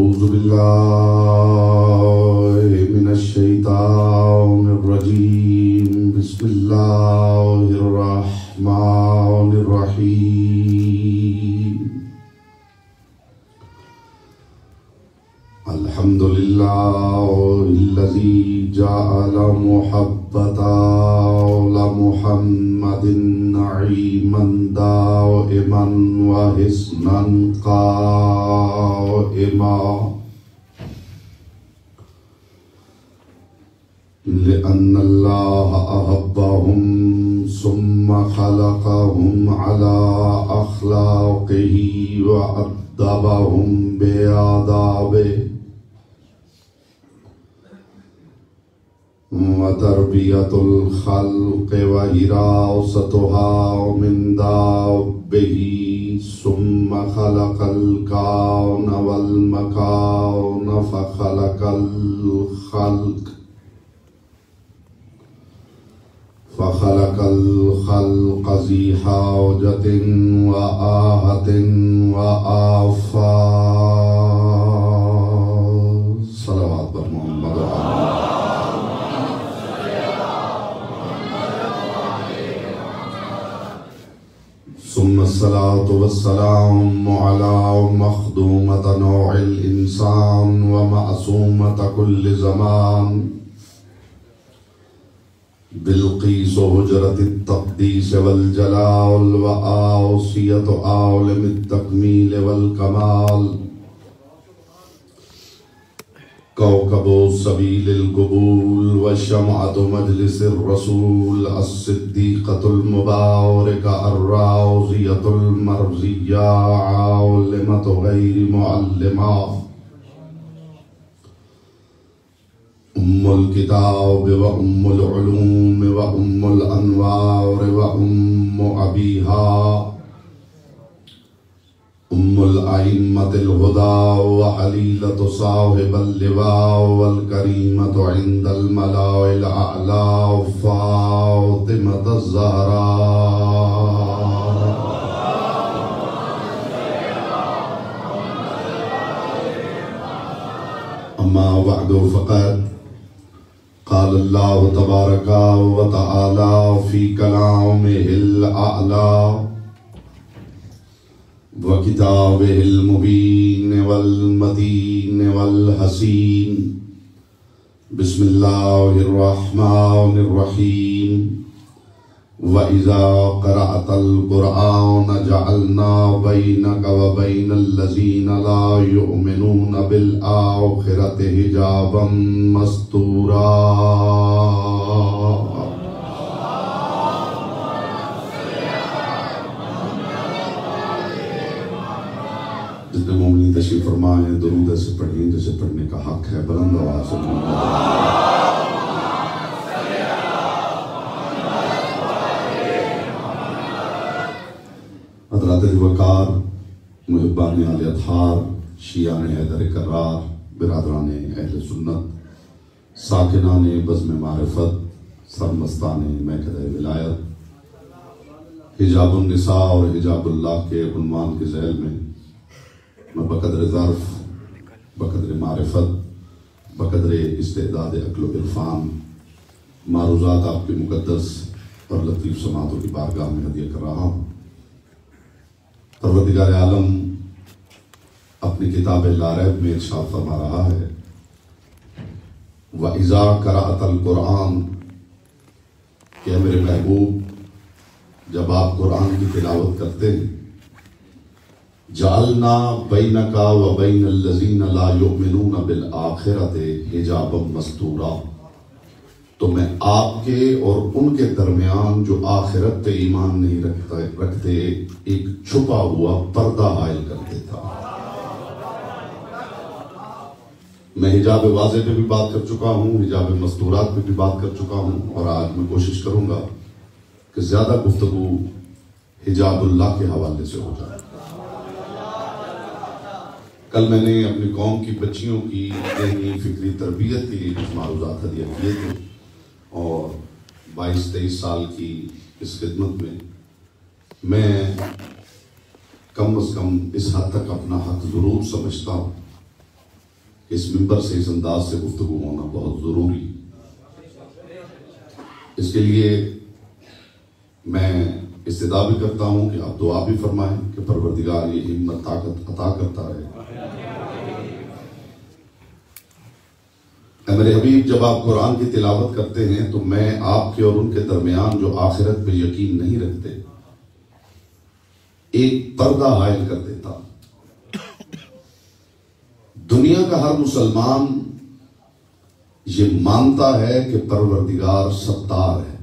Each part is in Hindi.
अऊज़ु बिल्लाहि मिनश शैतानिर रजीम। बिस्मिल्लाहिर रहमानिर रहीम। अल्हम्दुलिल्लाहिल्लज़ी जअल मुहब्बता मुहम्मदिन नईमन दाइमन व हिस्नन काइमा लिअन्नल्लाह अहब्बहुम सुम्मा खलक़हुम अला अख़लाक़िही व अद्दबहुम बिआदाबिही व तरबियतुल खल्क़ व हिरासतुहा मिन दाब्बिही सुम्मा खलक़ल कौन वल मकान फ़खलक़ल खल्क़ ज़ी हाजतिन व आहतिन व आफ़ा। सलवात पर मोहम्मद। सुम्मस्सलातु वस्सलामु अला मख़दूमत नौइल इंसान व मअसूमत कुल्लि ज़मान बिल्क़ीस हुजरतित तक़दीस वल जलाल व आसियत आलमित तकमील वल कमाल कौकबो सबीलिल क़बूल व शमअतु मजलिसिर रसूल अस्सिद्दीक़तुल मुबारका अर्राज़ियतुल मर्ज़िया आलिमतु गैरि मुअल्लिमा उम्मुल किताब व उम्मुल उलूम व उम्मुल अनवार व उम्मु अबीहा उम्मुल अइम्मतिल हुदा व हलीलतु साहिबल लिवा वल करीमतु इंदल मलाइल अअला फातिमतुज़ ज़हरा। अम्मा बअदु फ़क़द क़ाल अल्लाहु तबारक व तआला फ़ी कलामिहिल अअला व किताबिहिल मुबीन वल मतीन वल हसीन। बिस्मिल्लाहिर रहमानिर रहीम। व इज़ा क़रअतल क़ुरआन जअलना बैनक व बैनल लज़ीना ला युमिनून बिल आख़िरति हिजाबम मस्तूरा। जितने मोमिनीन तशरीफ़ फरमाएं दुरूद से पढ़ें जैसे पढ़ने का हक है। बुलंद आवाज़ से हज़रात वक़ार मुहिब्बान आले अत्हार शियान हैदर करार बिरादरान अहले सुन्नत साकिनान बज़्म मारिफत सरमस्तान महकद विलायत हिजाबुन निसा और हिजाबुल्लाह के उन्वान के ज़ैल में मैं बक़द्र ज़र्फ़ बक़द्र मारिफत बक़द्र इस्तेदाद अक़्ल व इरफ़ान मारूज़ात आपके मुक़द्दस और लतीफ़ समातों की बारगाह में हदिया कर रहा हूँ। परवरदिगार आलम अपनी किताब लारैब में इरशाद फरमा रहा है व इज़ा क़रअतल क़ुरआन कि मेरे महबूब जब आप कुरान की तिलावत करते हैं जालना बैनका व बैनल लज़ीना ला युमिनून बिल आख़िरति हिजाबम मस्तूरा तो मैं आपके और उनके दरमियान जो आखिरत पे ईमान नहीं रखते एक छुपा हुआ पर्दा हायल कर देता। मैं हिजाब वाज़े पे भी बात कर चुका हूँ, हिजाब मस्तूरात पे भी बात कर चुका हूँ और आज मैं कोशिश करूंगा कि ज्यादा गुफ्तगू हिजाबुल्लाह के हवाले से हो जाए। कल मैंने अपनी कौम की बच्चियों की दीनी फिक्री तरबियत के लिए कुछ मारूज़ात हदिया किए थे और 22-23 साल की इस खिदमत में मैं कम अज़ कम इस हद तक अपना हक ज़रूर समझता हूँ इस मिंबर से इस अंदाज से गुफ्तगू होना बहुत ज़रूरी। इसके लिए मैं इस्तिदा भी करता हूँ कि आप दुआ भी फरमाएं कि परवरदिगार ये हिम्मत ताकत अता करता रहे। मेरे हबीब, जब आप कुरान की तिलावत करते हैं तो मैं आपके और उनके दरमियान जो आखिरत पे यकीन नहीं रखते एक पर्दा हायल कर देता। दुनिया का हर मुसलमान ये मानता है कि परवरदिगार सत्तार है।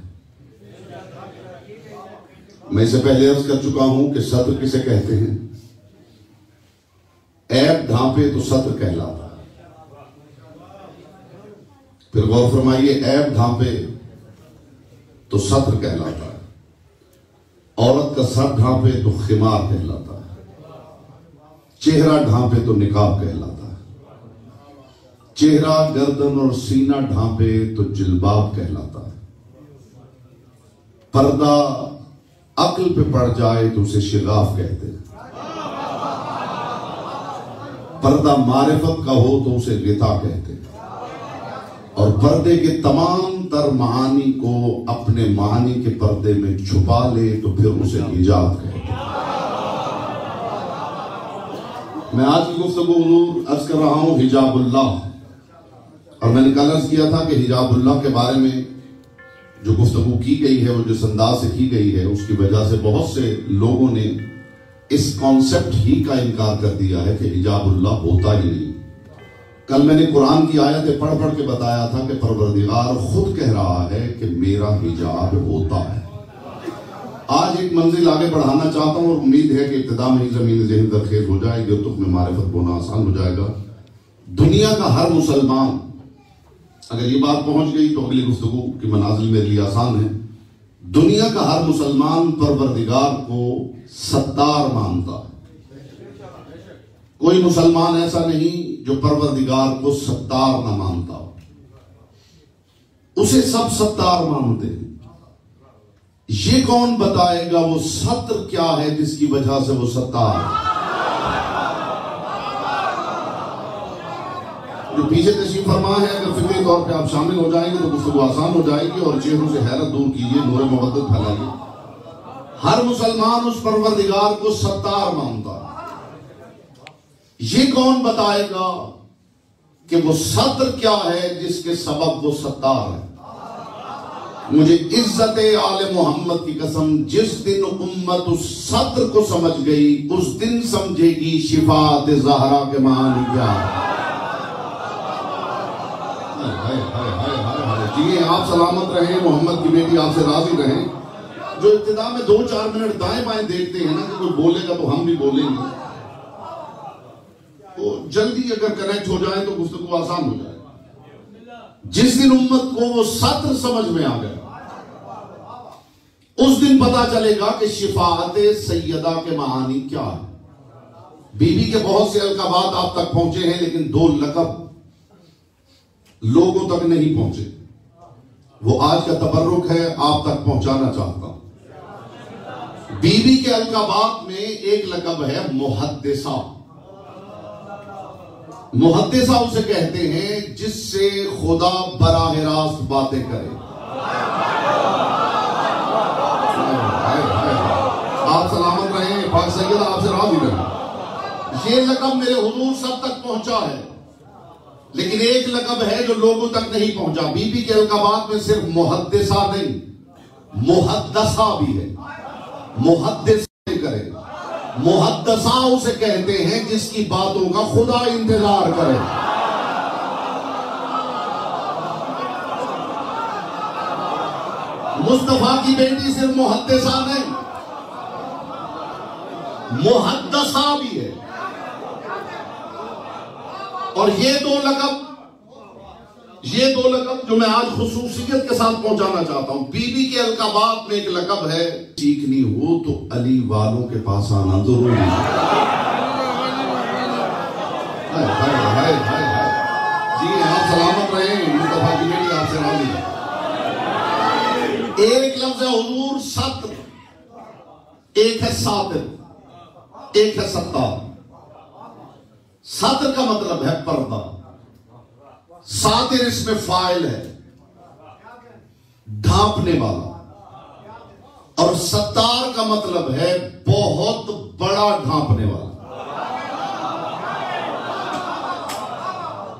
मैं इससे पहले अर्ज कर चुका हूं कि सत्र किसे कहते हैं। ऐब ढांपे तो सत्र कहलाता है। फिर गौर फरमाइए, ऐब ढांपे तो सत्र कहलाता है। औरत का सर ढांपे तो खिमार कहलाता है। चेहरा ढांपे तो निकाब कहलाता है। चेहरा, गर्दन और सीना ढांपे तो जिल्बाब कहलाता है। पर्दा अक्ल पे पड़ जाए तो उसे शिगाफ कहते हैं। पर्दा मारिफत का हो तो उसे गिता कहते हैं। और पर्दे के तमाम तर मानी को अपने मानी के पर्दे में छुपा ले तो फिर उसे हिजाब कहते हैं। मैं आज की गुफ्तगू अर्ज कर रहा हूं हिजाबुल्लाह। और मैंने कल अर्ज किया था कि हिजाबुल्लाह के बारे में जो गुफ्तगू की गई है वो जिस अंदाज से की गई है उसकी वजह से बहुत से लोगों ने इस कॉन्सेप्ट ही का इनकार कर दिया है कि हिजाबुल्लाह होता ही नहीं। कल मैंने कुरान की आयतें पढ़ पढ़ के बताया था कि परवरदिगार खुद कह रहा है कि मेरा हिजाब होता है। आज एक मंजिल आगे बढ़ाना चाहता हूं और उम्मीद है कि इब्तिदा में ही जमीन ज़हन दरखेज हो जाएगी और तुम में मारिफत बोना आसान हो जाएगा। दुनिया का हर मुसलमान, अगर ये बात पहुंच गई तो अगली गुफ्तगू की मनाजिल मेरे लिए आसान है। दुनिया का हर मुसलमान परवरदिगार को सत्तार मानता है। कोई मुसलमान ऐसा नहीं जो परवरदिगार को सत्तार ना मानता हो। उसे सब सत्तार मानते हैं। ये कौन बताएगा वो सत्र क्या है जिसकी वजह से वो सत्तार है। जो पीछे तशरीफ फरमा है, अगर फिक्री तौर पे आप शामिल हो जाएंगे तो गुफ्तगू आसान हो जाएगी और चेहरों से हैरत दूर कीजिए, नूर मोहब्बत फैलाइए। हर मुसलमान उस परवरदिगार को सत्तार मानता है। ये कौन बताएगा कि वो सत्र क्या है जिसके सबब वो सत्तार है। मुझे इज्जत आले मोहम्मद की कसम, जिस दिन उम्मत उस सत्र को समझ गई उस दिन समझेगी शिफात ज़हरा के मानी क्या है। जी आप सलामत रहें, मोहम्मद की बेटी आपसे राजी रहें। जो इब्तिदा में 2-4 मिनट दाएं बाएं देखते हैं ना कि कोई बोलेगा तो हम भी बोलेंगे, तो जल्दी अगर कनेक्ट हो जाए तो गुफ्तगू आसान हो जाए। जिस दिन उम्मत को वो सत्र समझ में आ गया उस दिन पता चलेगा कि शिफाअत सैयदा के मानी क्या है। बीबी के बहुत से अलकाबात आप तक पहुंचे हैं लेकिन 2 लक़ब लोगों तक नहीं पहुंचे। वो आज का तबर्रुक है, आप तक पहुंचाना चाहता हूं। बीबी के अलकाबात में एक लक़ब है मुहद्दिसा। मुहद्दिसा उसे कहते हैं जिससे खुदा बराह रास्त बातें करे। आप सलामत रहें, पाक सैयद आपसे राज़ी रहे। ये लक़ब मेरे हुजूर सब तक पहुंचा है लेकिन एक लक़ब है जो लोगों तक नहीं पहुंचा। बीबी के अलकाबात में सिर्फ मुहद्दिसा नहीं, मुहद्दसा भी है। मुहद्दिसा करे, मुहद्दसा उसे कहते हैं जिसकी बातों का खुदा इंतजार करे। मुस्तफा की बेटी सिर्फ मुहद्दिसा नहीं, मुहद्दसा भी है। और ये दो लक़ब जो मैं आज खुसूसियत के साथ पहुंचाना चाहता हूं। बीबी के अलकाबात में एक लक़ब है, सीखनी हो तो अली वालों के पास आना जरूरी है। जी आप सलामत रहें, मुस्तफा की बेटी आपसे राज़ी है। एक लफ्ज़ है हुजूर सत्र, एक है सातिर, एक है सत्तार। सत्र का मतलब है पर्दा। सातिर इसमें फाइल है, ढांपने वाला, और सत्तार का मतलब है बहुत बड़ा ढांपने वाला।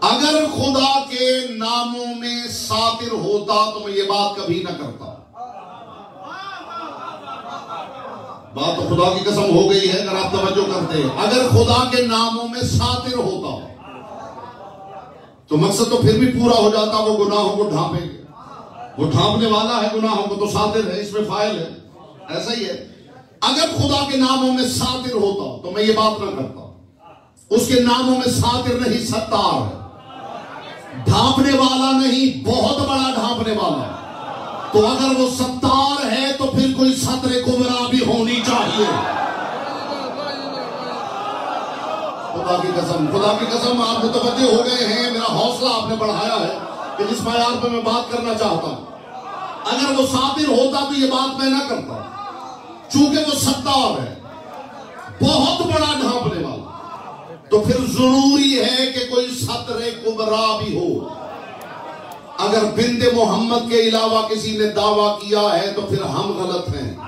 अगर खुदा के नामों में सातिर होता तो मैं ये बात कभी ना करता। बात तो खुदा की कसम हो गई है, अगर आप तवज्जो करते हैं। अगर खुदा के नामों में सातिर होता तो मकसद तो फिर भी पूरा हो जाता, वो गुनाहों को ढांपेंगे। वो ढांपने वाला है गुनाहों को, तो सातिर है, इसमें फाइल है। ऐसा ही है, अगर खुदा के नामों में सातिर होता तो मैं ये बात ना करता। उसके नामों में सातिर नहीं, सत्तार है, ढांपने वाला नहीं, बहुत बड़ा ढांपने वाला। तो अगर वो सत्तार है तो फिर कोई सत्रे कुबरा भी होनी चाहिए। खुदा की कसम आप मुतवज्जे हो गए हैं, मेरा हौसला आपने बढ़ाया है कि जिस मयार पर मैं बात करना चाहता हूं। अगर वो सातिर होता तो ये बात मैं ना करता, चूंकि वो सत्तार है, बहुत बड़ा ढांपने वाला, तो फिर जरूरी है कि कोई सत्रे कुबरा भी हो। अगर बिंदे मोहम्मद के अलावा किसी ने दावा किया है तो फिर हम गलत हैं,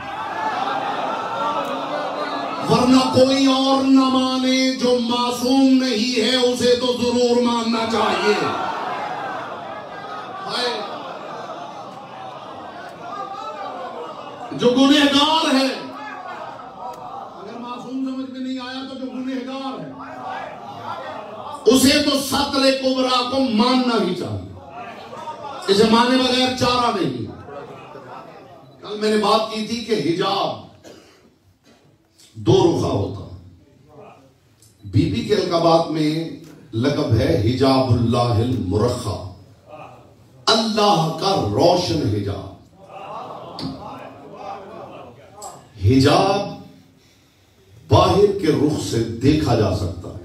वरना कोई और न माने जो मासूम नहीं है उसे तो जरूर मानना चाहिए। जो गुनहगार है, अगर मासूम समझ में नहीं आया तो जो गुनहगार है उसे तो सत्रे कुबरा को मानना ही चाहिए, इसे माने बगैर चारा नहीं। कल मैंने बात की थी कि हिजाब दो रुखा होता। बीबी के अलकाबात में लक़ब है हिजाबुल्लाहिल मुरख्खा, अल्लाह का रोशन हिजाब। हिजाब बाहर के रुख से देखा जा सकता है,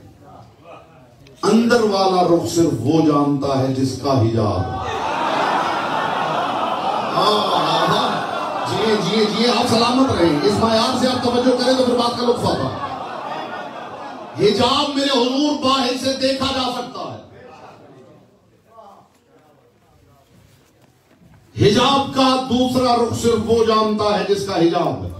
अंदर वाला रुख सिर्फ वो जानता है जिसका हिजाब। जिए आप सलामत रहे। इस मायार से आप तवज्जो करें तो फिर बात का लुत्फ आता। हिजाब मेरे हुजूर बाहर से देखा जा सकता है। हिजाब का दूसरा रुख सिर्फ वो जानता है जिसका हिजाब है।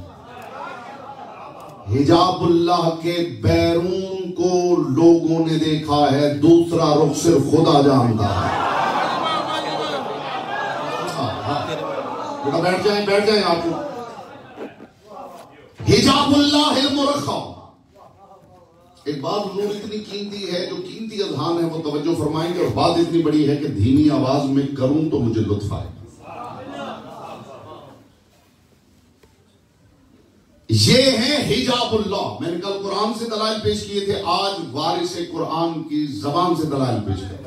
हिजाबुल्लाह के बैरून को लोगों ने देखा है, दूसरा रुख सिर्फ खुदा जानता है। बैठ जाए आप। हिजाबुल्लाहिल मुरख्खा, एक बात हुजूर इतनी कीमती है, जो कीमती अज़हान है वो तवज्जो फरमाएंगे, और बात इतनी बड़ी है कि धीमी आवाज में करूं तो मुझे लुत्फ आएगा। ये है हिजाबुल्लाह। मैंने कल कुरान से दलाइल पेश किए थे, आज वारिस कुरान की जबान से दलाइल पेश किए,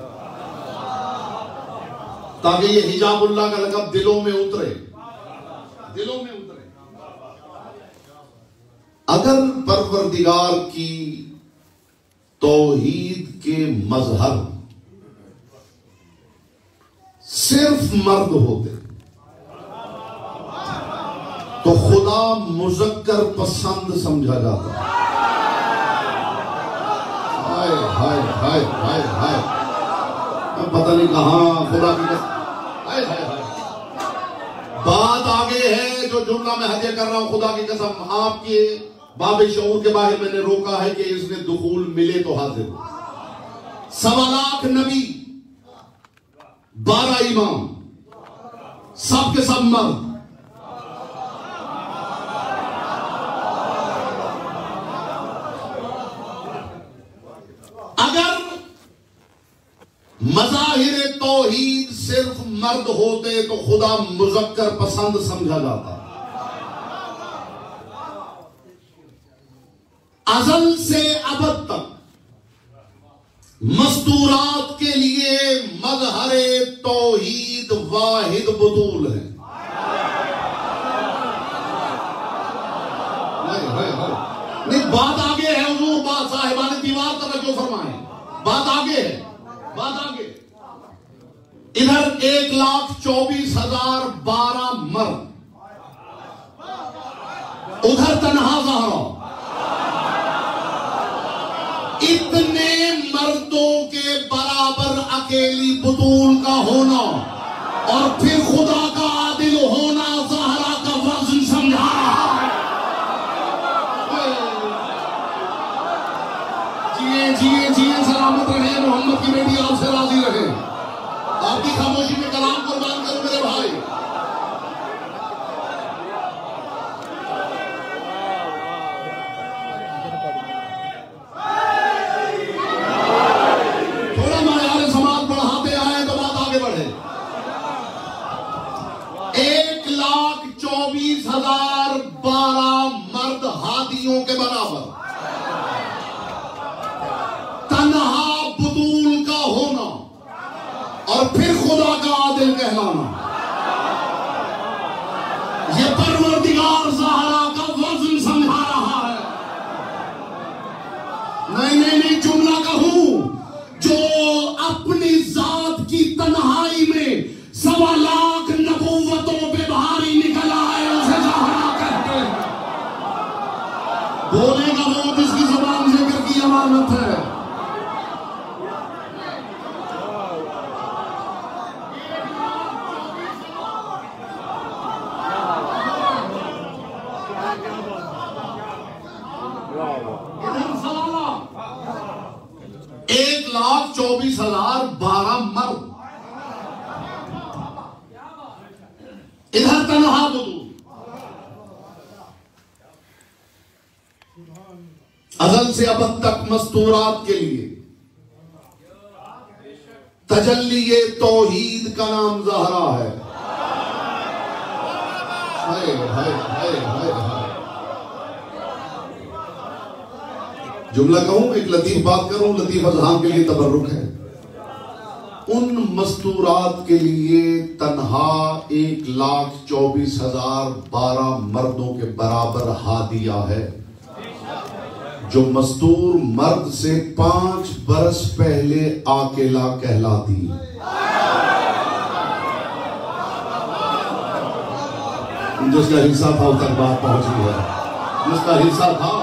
ताकि ये हिजाबुल्लाह का लक़ब दिलों में उतरे, दिलों में उतरे। अगर परवरदिगार की तौहीद के मजहर सिर्फ मर्द होते तो खुदा मुज़क्कर पसंद समझा जाता। हाय हाय हाय हाय हाय, पता नहीं कहां खुदा की हाय हाय हाय। बात आगे है, जो जुमला मैं हजे कर रहा हूं, खुदा की कसम आपके बाब शऊर के बाहर मैंने रोका है कि इसने दुखूल मिले तो हाजिर। 1.25 लाख नबी, 12 इमाम, सब के सब मर्द। अगर मज़ाहिर तौहीद सिर्फ मर्द होते तो खुदा मुज़क्कर पसंद समझा जाता। अज़ल से अबद तक मस्तूरात के लिए मज़हरे तौहीद वाहिद बतूल है। नहीं, बात आगे है हुजूर, बात साहिबान दीवार तवज्जो फरमाएं, बात आगे है, बात आगे। इधर 1,24,012 मर्द, उधर तन्हा ज़हरा। इतने मर्दों के बराबर अकेली बतूल का होना और फिर खुदा का आदिल होना ज़हरा का वज़न समझा रहा है। जिए जिए जिए, सलामत रहे, मोहम्मद की बेटी आपसे राजी रहे। आपकी खामोशी में कलाम कुर्बान करो मेरे भाई। थोड़ा मायार समाज बढ़ाते आए तो बात आगे बढ़े। 1,24,012 मर्द हादियों के बराबर, तन्हा बतूल का होना और फिर खुदा का आदिल कहलाना, ये परवरदिगार ज़हरा का वज़न समझा रहा है। नहीं, जुमला कहूं, जो अपनी जात की तन्हाई में 1.25 लाख नबूवतों पे भारी निकल आए, उसे ज़हरा कहते हैं। बोलेगा वो जिसकी जुबान जिक्र की अमानत है। इधर सवाल 1,24,012 मर्द, इधर तन्हा बतूल। अज़ल से अबद तक मस्तूरात के लिए तजल्ली ये तौहीद का नाम ज़हरा है। हाय हाय हाय हाय हाय। जुमला कहूं, एक लतीफ बात करूं, लतीफ अज़हान के लिए तबर्रुक है। उन मस्तूरात के लिए तन्हा 1,24,012 मर्दों के बराबर हादिया है, जो मस्तूर मर्द से 5 बरस पहले अकेला कहलाती है। जिसका हिस्सा था उस तक बात पहुंची है। जिसका हिस्सा था,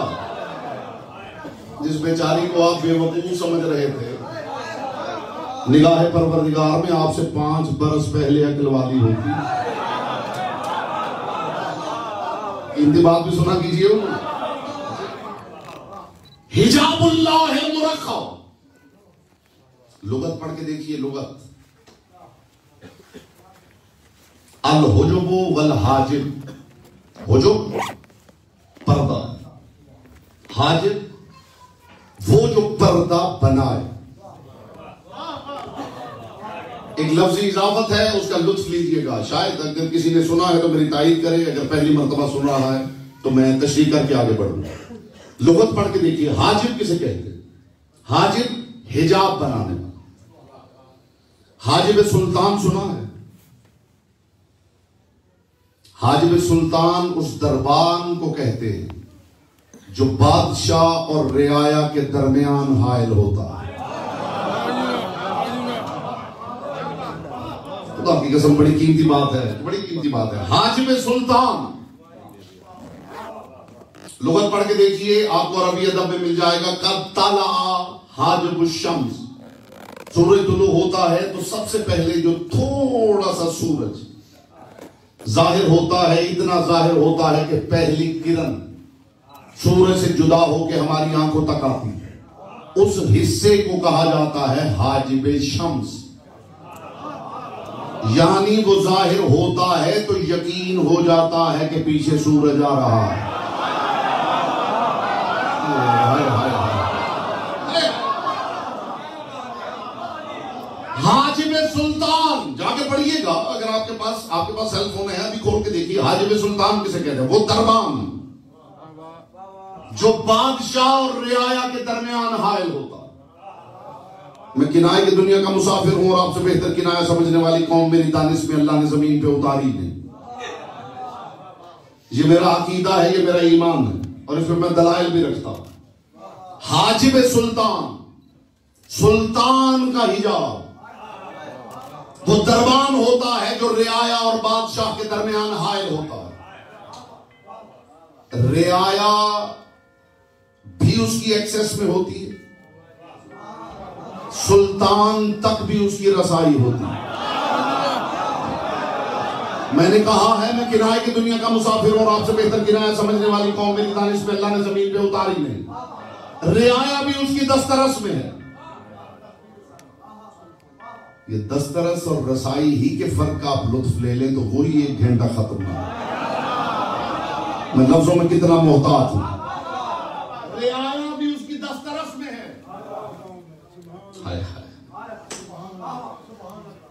जिस बेचारी को आप बेवकूफ समझ रहे थे, निगाह परवरदिगार में आपसे 5 बरस पहले अकल वाली होती। हिंदी बात भी सुना कीजिए। हिजाबुल्लाह मुरक्खा, लुगत पढ़ के देखिए। लुगत अल हुजुबु वल हाजिब, हुजुब पर्दा, हाजिब वो जो पर्दा बनाए। एक लफ्जी इजाफत है, उसका लुत्फ लीजिएगा। शायद अगर किसी ने सुना है तो मेरी तारीफ करे, अगर पहली मर्तबा सुन रहा है तो मैं तशरीह करके आगे बढ़ूंगा। लुगत पढ़ के देखिए। हाजिब किसे कहते हैं? हाजिब हिजाब बनाने वाला। हाजिब सुल्तान सुना है? हाजिब सुल्तान उस दरबान को कहते हैं जो बादशाह और रियाया के दरमियान हायल होता है। खुदा की कसम, बड़ी कीमती बात है, बड़ी कीमती बात है। हाजिब सुल्तान, लुगत पढ़ के देखिए, आपको अरबी अदब में मिल जाएगा। कद ताला हाजिब शम्स, सूरज तुलू होता है तो सबसे पहले जो थोड़ा सा सूरज जाहिर होता है, इतना जाहिर होता है कि पहली किरण सूरज से जुदा होकर हमारी आंखों तक आती है, उस हिस्से को कहा जाता है हाजिब शम्स। यानी वो जाहिर होता है तो यकीन हो जाता है कि पीछे सूरज आ रहा है। हाजिब सुल्तान, जाके पढ़िएगा अगर आपके पास सेल फोन है, अभी खोल के देखिए। हाजिब सुल्तान किसे कहते हैं? वो दरबान जो बादशाह और रियाया के दरमियान हायल होता। मैं किनाए की दुनिया का मुसाफिर हूं और आपसे बेहतर किनाया समझने वाली कौम मेरी दानिश में अल्लाह ने जमीन पे उतारी है। ये मेरा अकीदा है, ये मेरा ईमान है और इसमें मैं दलाइल भी रखता हूं। हाजिब सुल्तान, सुल्तान का हिजाब, वो दरबान होता है जो रियाया और बादशाह के दरमियान हायल होता है। रियाया भी उसकी एक्सेस में होती है, सुल्तान तक भी उसकी रसाई होती है। मैंने कहा है मैं किराए की दुनिया का मुसाफिर और आपसे बेहतर किराया समझने वाली कौम मेरी दानिश में अल्लाह ने जमीन पे उतारी नहीं। रियाया भी उसकी दस्तरस में है। ये दस्तरस और रसाई ही के फर्क का आप लुत्फ ले लें तो वही 1 घंटा खत्म ना। मैं लफ्जों में कितना मोहताज हूं। रियाया भी उसकी दस्तरस में है। हाय हाय,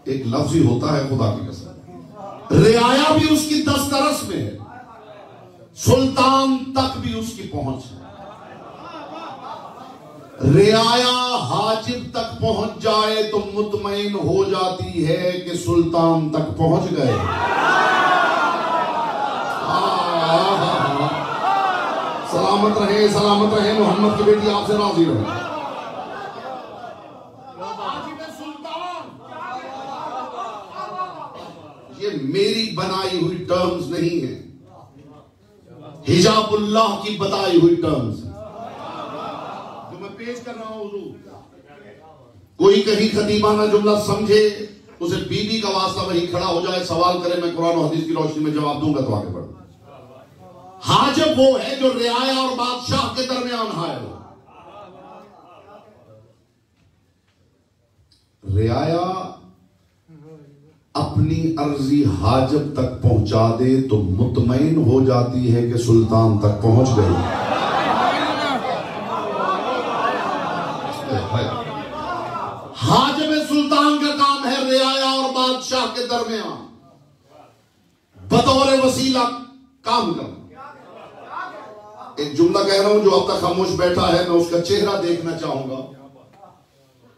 एक लफ्ज ही होता है खुदा की कसम। रियाया भी उसकी दस्तरस में है, सुल्तान तक भी उसकी पहुंच है। रियाया हाजिब तक पहुंच जाए तो मुतमईन हो जाती है कि सुल्तान तक पहुंच गए। सलामत रहे मोहम्मद की बेटी आपसे राजी रहे। ये मेरी बनाई हुई टर्म्स नहीं है, हिजाबुल्लाह की बताई हुई टर्म्स जो मैं पेश कर रहा हूं। कोई कहीं खतीबाना जुमला समझे, उसे बीबी का वास्ता वही खड़ा हो जाए, सवाल करे, मैं कुरान और हदीस की रोशनी में जवाब दूंगा तो आगे बढ़। हाजिब वो है जो रियाया और बादशाह के दरमियान है। रियाया अपनी अर्जी हाजिब तक पहुंचा दे तो मुतमईन हो जाती है कि सुल्तान तक पहुंच गई। हाजिब सुल्तान का काम है रियाया और बादशाह के दरमियान बतौर वसीला काम करना। एक जुमला कह रहा हूं, जो अब तक खामोश बैठा है मैं उसका चेहरा देखना चाहूंगा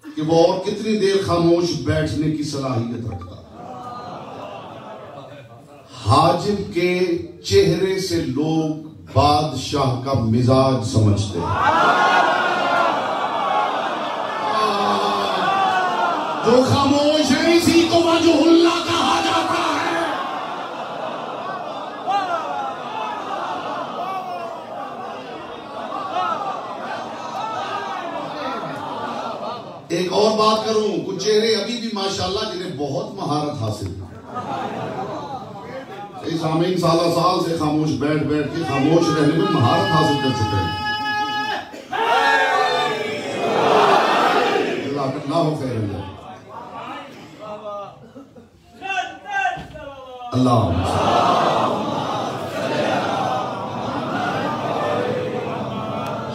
कि वो और कितनी देर खामोश बैठने की सलाहियत रखता है। हाजिब के चेहरे से लोग बादशाह का मिजाज समझते हैं। जो खामोश है इसी को वजहुल्लाह कहा जाता है। एक और बात करूं, कुछ चेहरे अभी भी माशाल्लाह जिन्हें बहुत महारत हासिल है। सामीन साला साल से खामोश बैठ बैठ के खामोश रहने में महारत हासिल कर चुके हैं। अल्लाह हो खैर अल्लाह।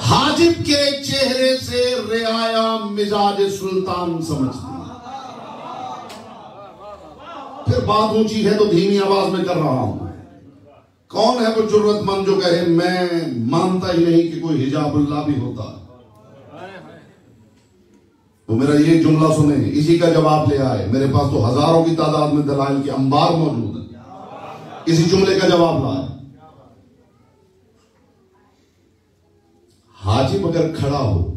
हाजिब के चेहरे से रियाया मिजाज सुल्तान समझती। फिर बात ऊंची है तो धीमी आवाज में कर रहा हूं। कौन है वो जुर्रतमंद जो कहे मैं मानता ही नहीं कि कोई हिजाबुल्लाह भी होता है? वो मेरा ये जुमला सुने, इसी का जवाब ले आए। मेरे पास तो हजारों की तादाद में दलाइल के अंबार मौजूद है। इसी जुमले का जवाब लाए। हाजिब अगर खड़ा हो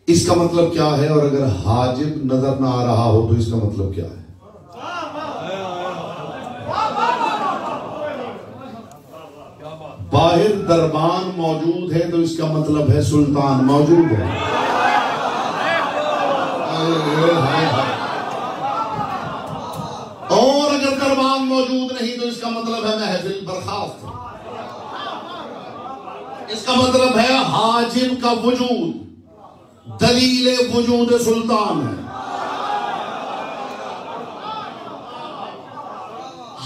इसका मतलब क्या है, और अगर हाजिब नजर ना आ रहा हो तो इसका मतलब क्या है? बाहर दरबान मौजूद है तो इसका मतलब है सुल्तान मौजूद है। और अगर दरबान मौजूद नहीं तो इसका मतलब है महफिल बर्खास्त। इसका मतलब है हाजिब का वजूद दलील वजूद सुल्तान है।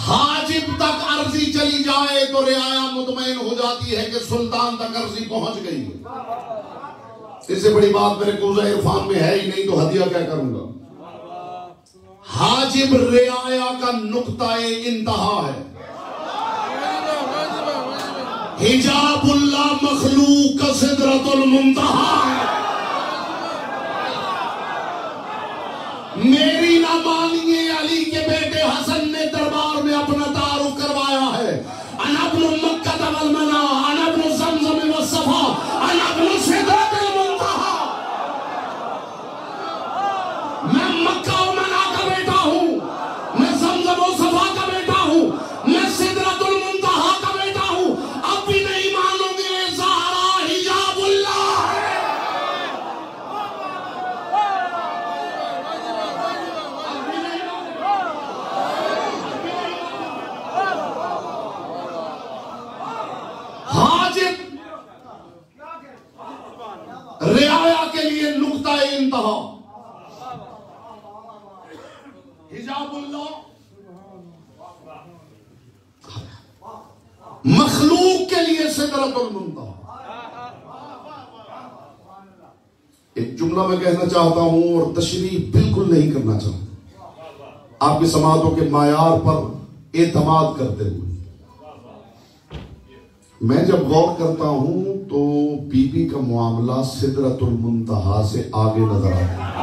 हाजिब तक अर्जी चली जाए तो रियाया मुतमईन हो जाती है कि सुल्तान तक अर्जी पहुंच गई है। इससे बड़ी बात मेरे कूज़ा इरफान में है ही नहीं तो हदिया क्या करूंगा। हाजिब रियाया का नुक्ता-ए इंतहा है। हिजाबुल्लाह मखलूक का सिदरतुल मुंतहा है। मेरी ना मानिए, अली के बेटे हसन ने दरबार में अपना तारुफ करवाया है। अनब्नु मक्का वल मना, अनब्नु ज़मज़म व सफा, अनब्नु सिदरतुल मुंतहा। मैं मक्का और मना का बेटा हूँ, मैं ज़मज़म और सफा का बेटा हूँ, मैं सिदरतुल मुंतहा का बेटा हूँ। अब भी नहीं मानोगे, ज़हरा हिजाबुल्लाह है। मखलूक के लिए सिदरतुल मुंतहा। एक जुमला मैं कहना चाहता हूं और तशरीह बिल्कुल नहीं करना चाहता, आपकी समातों के मायार पर एतमाद करते हुए मैं जब गौर करता हूं तो बीबी का मामला सिदरतुल मुंतहा से आगे नजर आता है,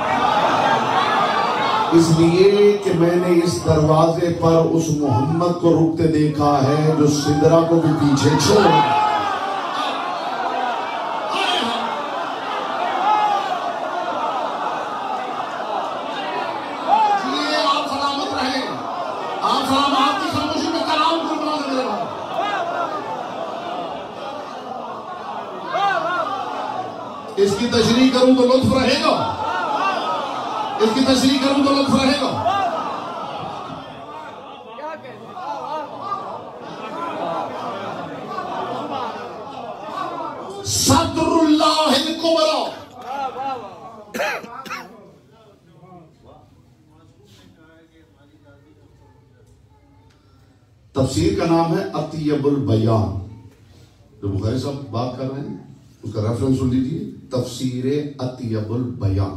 इसलिए कि मैंने इस दरवाजे पर उस मोहम्मद को रुकते देखा है जो सिदरा को भी पीछे छोड़। इसकी तशरीह करूं तो लुत्फ रहेगा, इसकी तशरीह करूं तो लुत्फ रहेगा। सदरुल्लाहिल कुबरा, तफसीर का नाम है अतियबुल बयान। जो बुखारी साहब बात कर रहे हैं उसका रेफरेंस सुन लीजिए, तफसीरे अतियबुल बयान।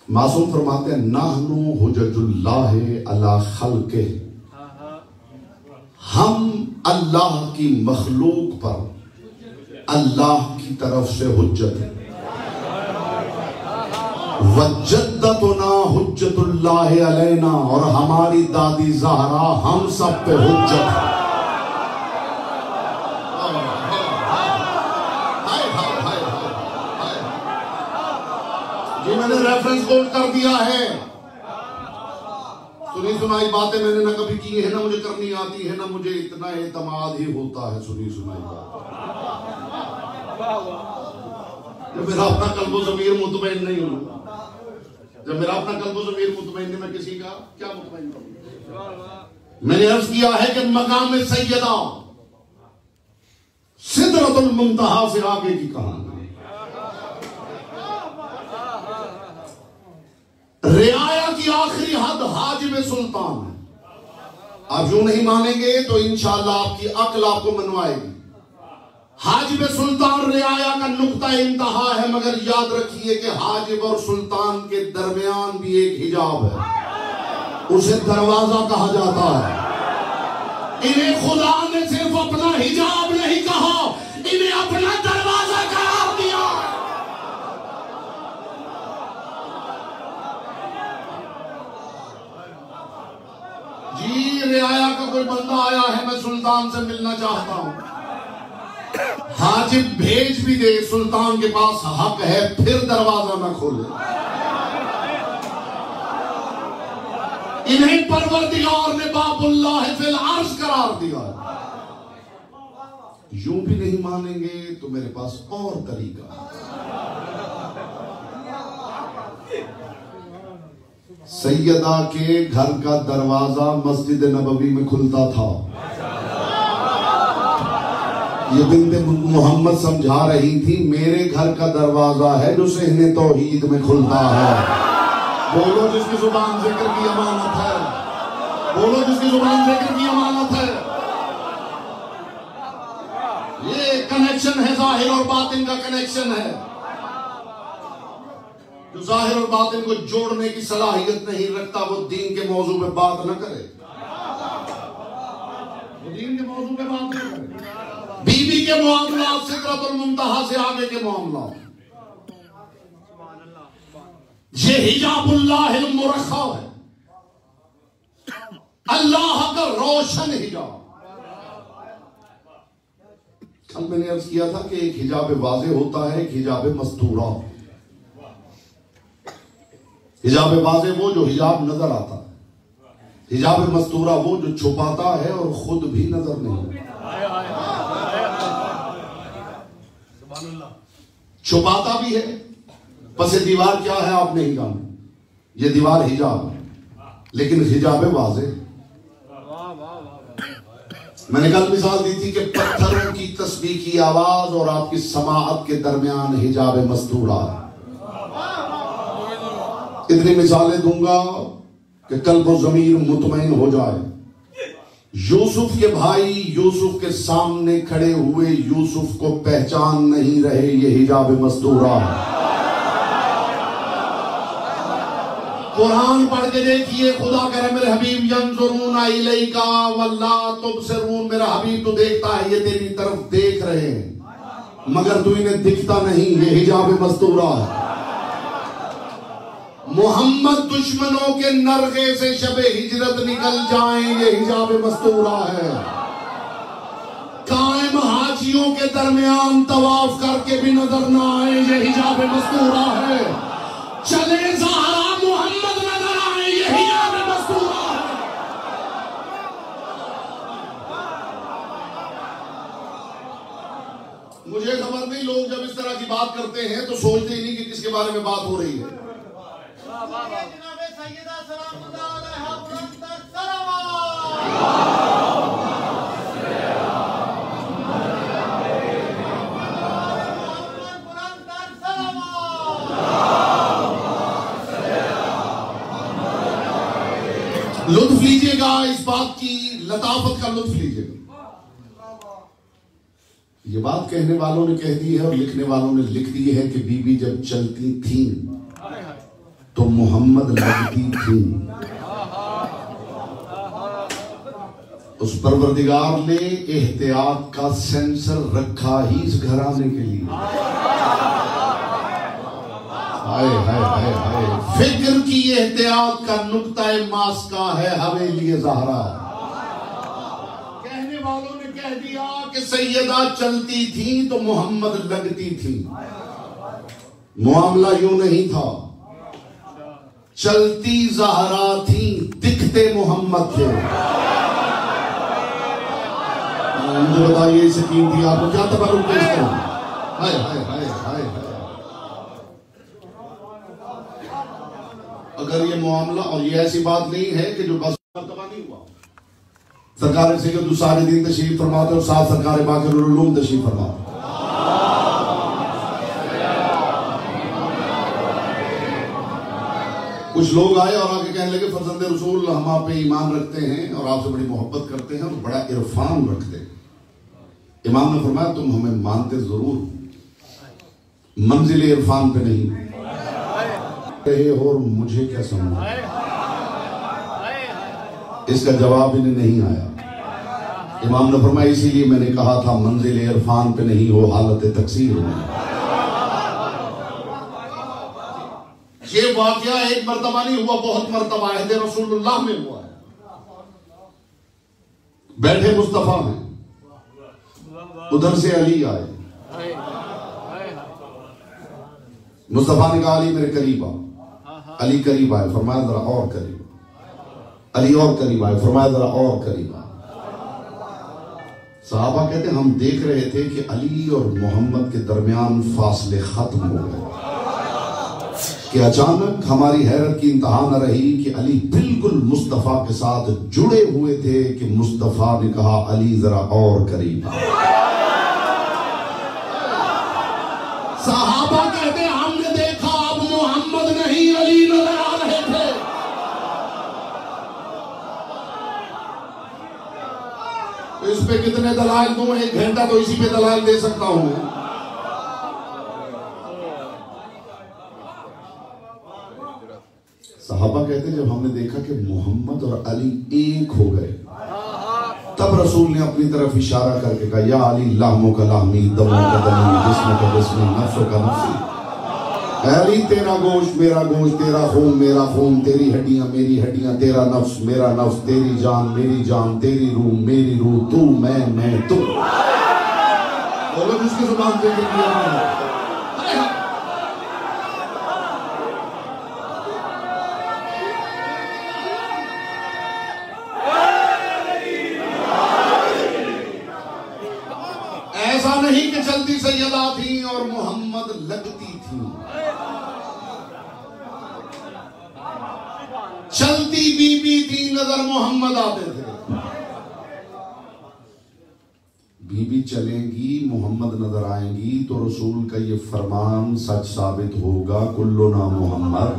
मासूम फरमाते हैं नाहनु हुज्जतुल्लाह अला खल्के, हम अल्लाह की मखलूक पर अल्लाह की तरफ से हुज्जत है। वजद्दतुना हुज्जतुल्लाह अलैना, और हमारी दादी ज़हरा हम सब पे हुज्जत है। मैंने रेफरेंस कोट कर दिया है, सुनी सुनाई बातें मैंने ना कभी की है, ना मुझे करनी आती है, ना मुझे इतना एतमाद ही होता है सुनी सुनाई बात। जब मेरा अपना कल्बो ज़मीर मुतमईन नहीं हूं, जब मेरा अपना कल्बो ज़मीर मुतमईन नहीं, मैं किसी का क्या मुतमईन करूं। मैंने अर्ज किया है कि मकाम सैयदा सिदरतुल मुंतहा से आगे की कहानी, रियाया की आखिरी हद हाजिब सुल्तान है। आप यूं नहीं मानेंगे तो इंशाअल्लाह आपकी अक्ल आपको मनवाएगी। हाजिब सुल्तान रियाया का नुक्ता इंतहा है, मगर याद रखिए कि हाजिब और सुल्तान के दरमियान भी एक हिजाब है, उसे दरवाजा कहा जाता है। इन्हें खुदा ने सिर्फ अपना हिजाब नहीं कहा, इन्हें अपना दरवाजा करार दिया। जी रियाया का कोई बंदा आया है, मैं सुल्तान से मिलना चाहता हूं, हाजिब भेज भी दे, सुल्तान के पास हक है फिर दरवाजा न खोले। इन्हें परवरदिगार ने बाबुल्लाह फिल अर्श करार दिया। यूं भी नहीं मानेंगे तो मेरे पास और तरीका है। सैयदा के घर का दरवाजा मस्जिद नबवी में खुलता था। ये बिन्ते मोहम्मद समझा रही थी मेरे घर का दरवाजा है जो सहने तौहीद में खुलता है। बोलो जिसकी जुबान जिक्र की अमानत है, बोलो जिसकी जुबान जिक्र की अमानत है। ये कनेक्शन है, जाहिर और बातिन का कनेक्शन है। जो जाहिर और बातिन को जोड़ने की सलाहियत नहीं रखता वो दीन के मौजू पे बात न करे, वो दीन के मौजू पे बात न करे। बीवी के मामला सिदरतुल मुंतहा से आगे के मामला, ये हिजाबुल्लाहिल मुरख्खा है, अल्लाह का रोशन हिजाब। कल मैंने अर्ज किया था कि एक हिजाब वाज़े होता है, एक हिजाब मस्तूरा। हिजाब वाज़े वो जो हिजाब नजर आता है, हिजाब मस्तूरा वो जो छुपाता है और खुद भी नजर नहीं। छुपाता भी है, पसे दीवार क्या है आप नहीं जाने, ये दीवार हिजाब है, लेकिन हिजाब वाज़े। मैंने कल मिसाल दी थी कि पत्थरों की तस्बीह की आवाज और आपकी समाअत के दरमियान हिजाब मस्तूरा। इतनी मिसालें दूंगा कि कल्ब व ज़मीर मुतमईन हो जाए। यूसुफ के भाई यूसुफ के सामने खड़े हुए यूसुफ को पहचान नहीं रहे। ये हिजाब मस्तूरा। कुरान पढ़ के देखिए, खुदा करे मेरे हबीब यंजुरून इलैका वल्ला तुबसिरून, मेरा हबीब तो देखता है, ये तेरी तरफ देख रहे हैं मगर तू इन्हें दिखता नहीं। ये हिजाब मस्तूरा है। मोहम्मद दुश्मनों के नरगे से शबे हिजरत निकल जाएं, ये हिजाब मस्तूरा है। कायम हाजियों के दरमियान तवाफ करके भी नजर ना आए, ये हिजाब मस्तूरा है। चले ज़हरा मोहम्मद नजर आए, ये हिजाब मस्तूरा है। मुझे खबर नहीं, लोग जब इस तरह की बात करते हैं तो सोचते ही नहीं कि किसके बारे में बात हो रही है। लुत्फ लीजिएगा, इस बात की लताफत का लुत्फ लीजिएगा। ये बात कहने वालों ने कह दी है और लिखने वालों ने लिख दी है कि बीबी जब चलती थी तो मोहम्मद लगती थी। उस परवरदिगार ने एहतियात का सेंसर रखा ही इस घराने के लिए। हाय हाय हाय हाय, फिक्र की एहतियात का नुक्ता मास्का है हवेली ज़हरा। कहने वालों ने कह दिया कि सैयदा चलती थी तो मोहम्मद लगती थी। मामला यूं नहीं था, चलती ज़हरा थी, दिखते मोहम्मद थे। मुझे बताइए इस कीमती आपको क्या तबरुक पेश करूं? हाय हाय हाय हाय हाय। अगर ये मामला और ये ऐसी बात नहीं है कि जो बस मर्तबा नहीं हुआ। सरकार से तो सारे दिन तशरीफ फरमाते और साथ सरकार बाक़िर उलूम तशरीफ फरमाते। कुछ लोग आए और आके कहने लगे फर्जंदे रसूल हम आप पे ईमान रखते हैं और आपसे बड़ी मोहब्बत करते हैं और बड़ा इरफान रखते हैं। इमाम ने फरमाया तुम हमें मानते जरूर, मंजिल इरफान पे नहीं रहे हो और मुझे क्या समझ। इसका जवाब इन्हें नहीं आया। इमाम ने फरमाया इसीलिए मैंने कहा था मंजिल इरफान पे नहीं हो, हालत तकसीर में। ये वाकया एक मर्तबा नहीं हुआ, बहुत मर्तबा अहद रसूलुल्लाह में हुआ है। बैठे मुस्तफा में, उधर से अली आए। मुस्तफा ने कहा अली मेरे करीब आ। अली करीब आए, फरमाया जरा और करीब। अली और करीब आए, फरमाया जरा और करीब आ। सहाबा कहते हम देख रहे थे कि अली और मोहम्मद के दरमियान फासले खत्म हो गए कि अचानक हमारी हैरत की इंतहा न रही कि अली बिल्कुल मुस्तफा के साथ जुड़े हुए थे कि मुस्तफा ने कहा अली जरा और करीब आ। सहाबा कहते हमने देखा अब मोहम्मद नहीं अली नजर आ रहे थे। इस पे कितने दलाल दूं? 1 घंटा तो इसी पे दलाल दे सकता हूं मैं। सहाबा कहते जब हमने देखा कि मोहम्मद और अली एक हो गए तब रसूल ने अपनी तरफ इशारा करके कहा या अली लाहमो का लाहमी, दमों का दमी, जिस्म का जिस्म, नफ्सों का नफ्सी। अली तेरा गोश्त मेरा गोश्त, तेरा खून मेरा खून, तेरी हड्डियां मेरी हड्डियां, तेरा नफ्स मेरा नफ्स, तेरी जान मेरी जान, तेरी रूह मेरी रूह, तू मैं तू। बोलो जिसकी जुबान पे ऐसा नहीं कि चलती सैयदा थी और मोहम्मद लगती थी। चलती बीबी थी, नजर मोहम्मद आते थे। बीबी चलेंगी, मोहम्मद नजर आएंगी तो रसूल का ये फरमान सच साबित होगा, कुल्लुना मोहम्मद।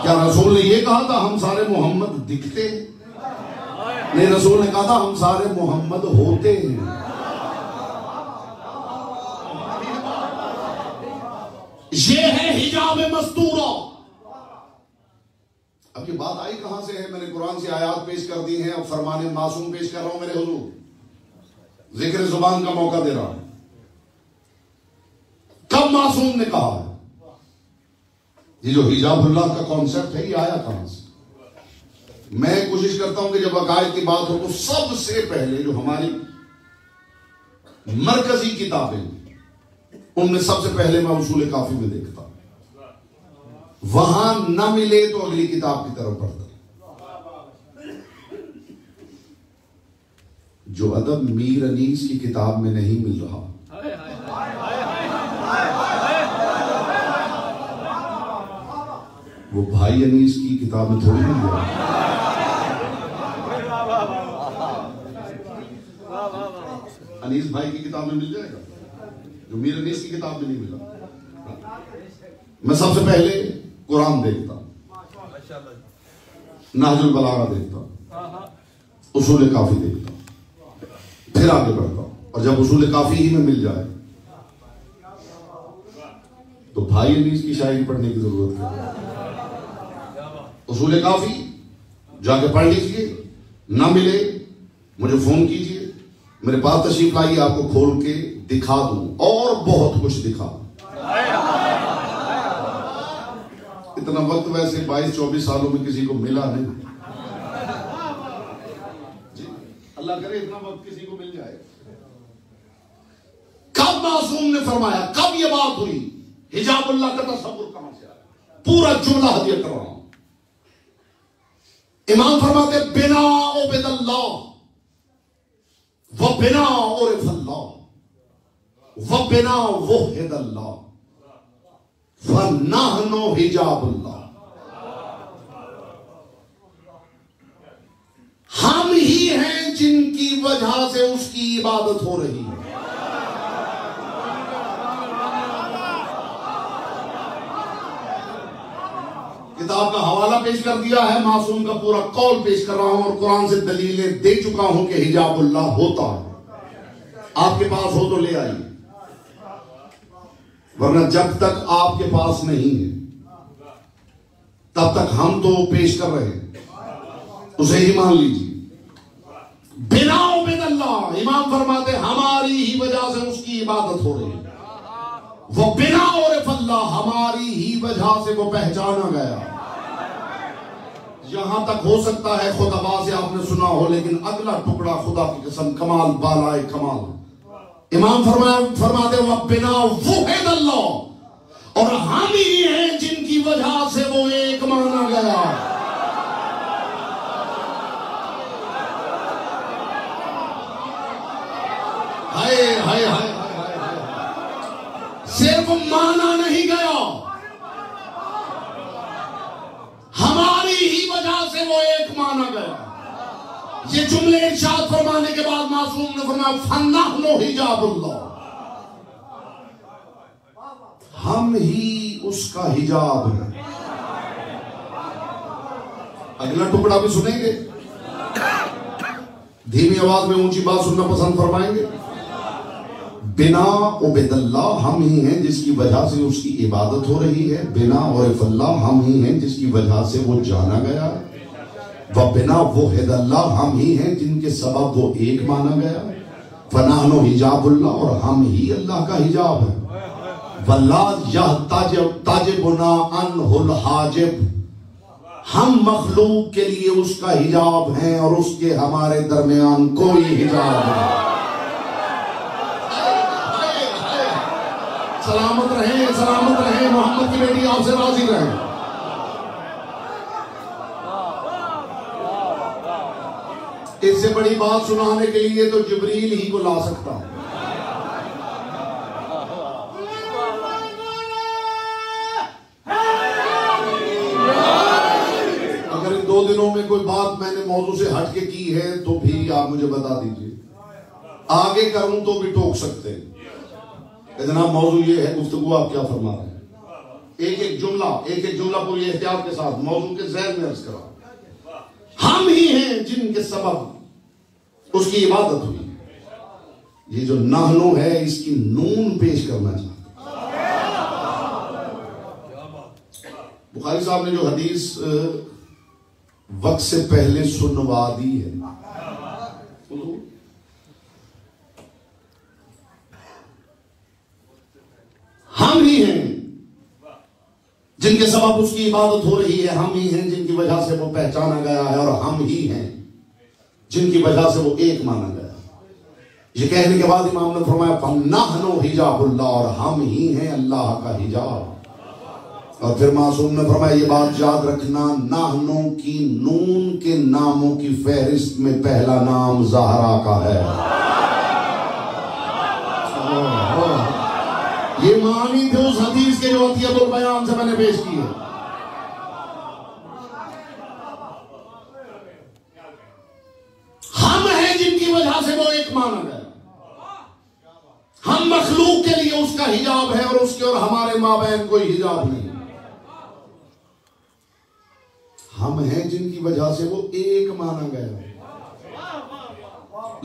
क्या रसूल ने ये कहा था हम सारे मोहम्मद दिखते हैं? नहीं, रसूल ने कहा था हम सारे मोहम्मद होते हैं। ये है हिजाब मस्तूरा। अब ये बात आई कहां से है? मैंने कुरान से आयात पेश कर दी हैं, अब फरमाने मासूम पेश कर रहा हूं मेरे हुजूर, जिक्र जुबान का मौका दे रहा हूं। कब मासूम ने कहा है? ये जो हिजाबुल्लाह का कॉन्सेप्ट है, ये आया कहां से? मैं कोशिश करता हूं कि जब अकायद की बात हो तो सबसे पहले जो हमारी मरकजी किताबें उनमें सबसे पहले मैं उसूल काफी में देखता हूं, वहां न मिले तो अगली किताब की तरफ बढ़ता। जो अदब मीर अनीस की किताब में नहीं मिल रहा, वो भाई अनीस की किताब में थोड़ी मिल रहा। अनीस भाई की किताब में मिल जाएगा जो मीर अनीस की किताब में नहीं मिला। मैं सबसे पहले कुरान देखता, नाजुल बलागा देखता, उसूल काफी देखता, फिर आगे बढ़ता हूं। और जब उसूल काफी ही में मिल जाए तो भाई अनीस की शायरी पढ़ने की जरूरत है। उसूल काफी जाके पढ़ लीजिए, ना मिले मुझे फोन कीजिए, मेरे पास तशरीफ लाइए, आपको खोल के दिखा दूं और बहुत कुछ दिखा दूं। इतना वक्त वैसे 22-24 सालों में किसी को मिला नहीं जी, अल्लाह करे इतना वक्त किसी को मिल जाए। कब मासूम ने फरमाया, कब ये बात हुई? हिजाबुल्लाह का तसव्वुर कहां से आया? पूरा जुमला हदिया कर रहा हूं। इमाम फरमाते बिना उबदल्लाह व बिना उरफल्लाह व बिना वहिदल्लाह फन्नाहनो हिजाबुल्लाह। हम ही हैं जिनकी वजह से उसकी इबादत हो रही है। किताब का हवाला पेश कर दिया है, मासूम का पूरा कौल पेश कर रहा हूं और कुरान से दलीलें दे चुका हूं कि हिजाबुल्लाह होता है। आपके पास हो तो ले आइए, वरना जब तक आपके पास नहीं है तब तक हम तो पेश कर रहे हैं, उसे ही मान लीजिए। बिना उबदल्लाह, इमाम फरमाते हमारी ही वजह से उसकी इबादत हो रही है। वो बिना उरफल्लाह, हमारी ही वजह से वो पहचाना गया। यहां तक हो सकता है खुदा से आपने सुना हो, लेकिन अगला टुकड़ा खुदा की कसम कमाल बालाए कमाल। इमाम फरमाते वह बिना वहिदल्लाह, और हम ही हैं जिनकी वजह से वो एक माना गया। हाय हाय हाय, सिर्फ माना नहीं गया, हमारी ही वजह से वो एक माना गया। ये जुमले इरशाद फरमाने के बाद मासूम ने फरमाया फन्नाहनु हिजाबुल्लाह, हम ही उसका हिजाब है। अगला टुकड़ा भी सुनेंगे, धीमी आवाज में ऊंची बात सुनना पसंद फरमाएंगे। बिना उबदल्लाह, हम ही हैं जिसकी वजह से उसकी इबादत हो रही है। बिना उरफल्लाह, हम ही हैं जिसकी वजह से वो जाना गया। व बिना वहिदल्लाह, हम ही हैं जिनके सबब वो एक माना गया। फनाहनु हिजाबुल्लाह, और हम ही अल्लाह का हिजाब है। वल्लाह यह ताजिबुना अनहुल हाजिब, हम मखलूक के लिए उसका हिजाब हैं और उसके हमारे दरमियान कोई हिजाब नहीं। सलामत रहे, सलामत रहे, मोहम्मद की बेटी आपसे राजी रहे। इससे बड़ी बात सुनाने के लिए तो जिब्रील ही को ला सकता हूं। अगर इन 2 दिनों में कोई बात मैंने मौजू से हटके की है तो भी आप मुझे बता दीजिए, आगे करूं तो भी टोक सकते हैं। जनाब मौजू ये है, गुफ्तगू आप क्या फरमा रहे हैं? एक एक जुमला पूरी एहतियात के साथ मौजू के ज़हन में अर्ज करा। हम ही हैं जिनके सबब उसकी इबादत हुई। ये जो नाहनो है इसकी नून पेश करना चाहता। बुखारी साहब ने जो हदीस वक्त से पहले सुनवा दी है, हम ही हैं जिनके सबब उसकी इबादत हो रही है, हम ही हैं जिनकी वजह से वो पहचाना गया है, और हम ही हैं जिनकी वजह से वो एक माना गया। ये कहने के बाद इमाम ने फरमाया फन्नाहनु हिजाबुल्लाह, और हम ही हैं अल्लाह का हिजाब। और फिर मासूम ने फरमाया ये बात याद रखना, नाहनु की नून के नामों की फहरिस्त में पहला नाम ज़हरा का है। ये मानी थे उस हदीस के जो अतियतुल बयान से मैंने पेश की है। हम हैं जिनकी वजह से वो एक माना गया। हम मखलूक के लिए उसका हिजाब है, और उसके और हमारे माबैन कोई हिजाब नहीं। हम हैं जिनकी वजह से वो एक माना गया।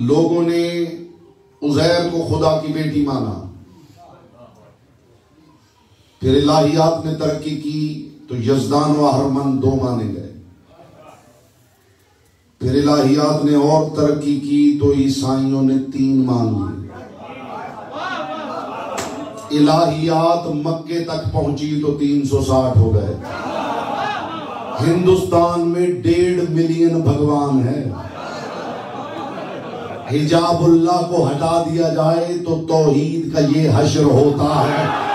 लोगों ने उज़ैर को खुदा की बेटी माना, फिर इलाहियात ने तरक्की की तो यज़दान व अहरमन दो माने गए। फिर इलाहियात ने और तरक्की की तो ईसाइयों ने तीन मान लिए। इलाहियात मक्के तक पहुंची तो 360 हो गए। हिंदुस्तान में 1.5 मिलियन भगवान है। हिजाबुल्लाह को हटा दिया जाए तो तौहीद का ये हश्र होता है।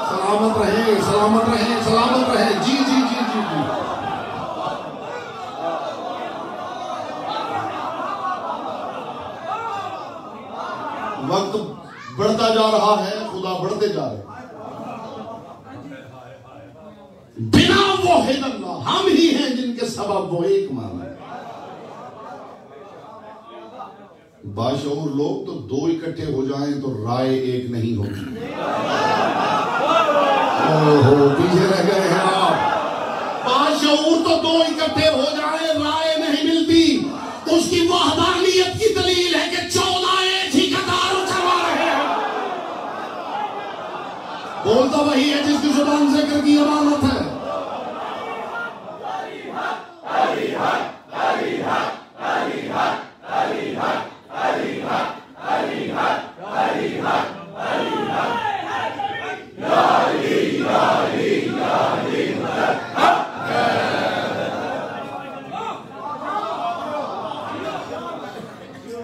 सलामत रहे, सलामत रहे, सलामत रहे। जी जी जी जी जी। वक्त बढ़ता जा रहा है, खुदा बढ़ते जा रहे हैं। बिना वो है अल्लाह, हम ही हैं जिनके सबब वो एक माना। बाशऊर लोग तो दो इकट्ठे हो जाएं तो राय एक नहीं होगी। ओहो, पीछे रह गए हैं आप। बाशऊर तो दो इकट्ठे हो जाएं राय नहीं मिलती। उसकी वहदानियत की दलील है कि 14 एक ही कतार में चलवा रहे हैं। बोलता वही है जिसकी जुबान ज़िक्र की अमानत है।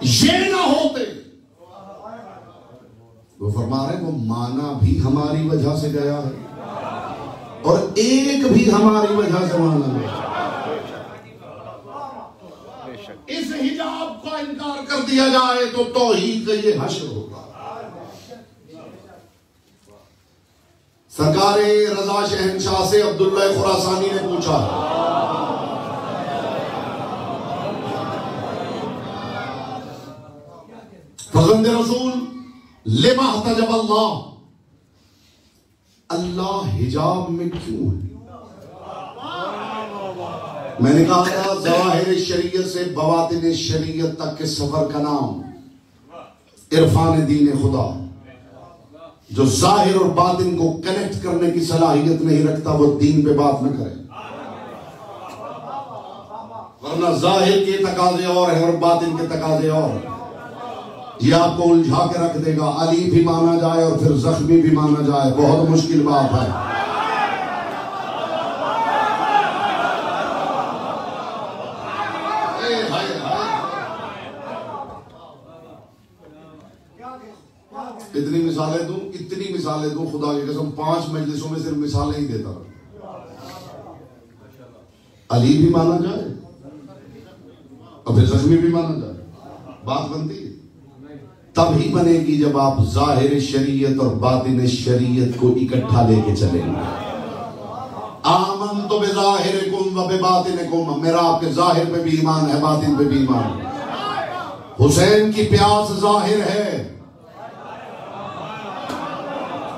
ये ना होते, वो फरमा रहे वो माना भी हमारी वजह से गया है, और एक भी हमारी वजह से माना गया। इस हिजाब का इनकार कर दिया जाए तो तौहीद का ये हश्र होगा। सरकारे रजा शहनशाह से अब्दुल्ला खुरासानी ने पूछा, फज़ंद रसूल लिमा हतजब अल्लाह, अल्लाह हिजाब में क्यों है? मैंने कहा था ज़वाहिर शरीयत से बवातिन शरीयत तक के सफर का नाम इरफान दीन खुदा। जो जाहिर और बातिन को कनेक्ट करने की सलाहियत नहीं रखता वो दीन पे बात न करे, वरना जाहिर के तकाजे और है और बातिन के तकाजे और। ये आपको उलझा के रख देगा। अली भी माना जाए और फिर जख्मी भी माना जाए, बहुत मुश्किल बात है। इतनी मिसालें दूं खुदा की कसम, 5 मजलिसों में सिर्फ मिसालें ही देता रहा। अली भी माना जाए और फिर जख्मी भी माना जाए, बात बनती है। तभी बनेगी जब आप जाहिर शरीयत और बातिन शरीयत को इकट्ठा लेके चलेंगे। आमन तो बेज़ाहिरिकुम व बेबातिनिकुम, मेरा आपके जाहिर पे भी ईमान है, बातिन पे भी ईमान है। हुसैन की प्यास जाहिर है,